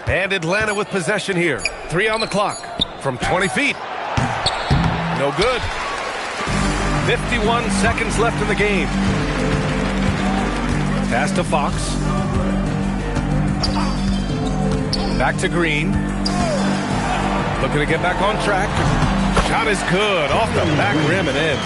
And Atlanta with possession here. 3 on the clock from 20 feet. No good. 51 seconds left in the game. Pass to Fox. Back to Green. Looking to get back on track. Shot is good. Off the back rim and in.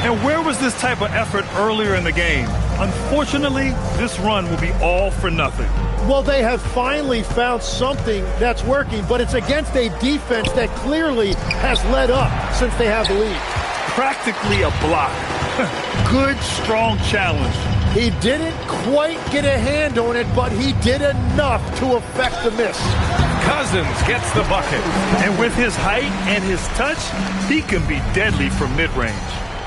And where was this type of effort earlier in the game? Unfortunately, this run will be all for nothing. Well, they have finally found something that's working, but it's against a defense that clearly has let up since they have the lead. Practically a block. Good, strong challenge. He didn't quite get a hand on it, but he did enough to affect the miss. Cousins gets the bucket. And with his height and his touch, he can be deadly from mid-range.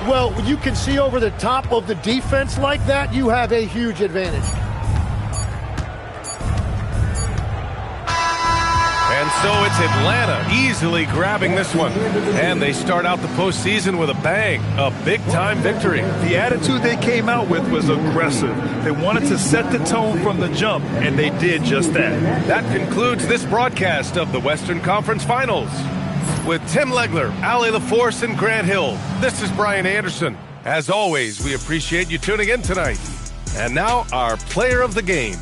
Well, when you can see over the top of the defense like that, you have a huge advantage. And so it's Atlanta easily grabbing this one. And they start out the postseason with a bang, a big-time victory. The attitude they came out with was aggressive. They wanted to set the tone from the jump, and they did just that. That concludes this broadcast of the Western Conference Finals. With Tim Legler, Allie LaForce, and Grant Hill, this is Brian Anderson. As always, we appreciate you tuning in tonight. And now, our player of the game.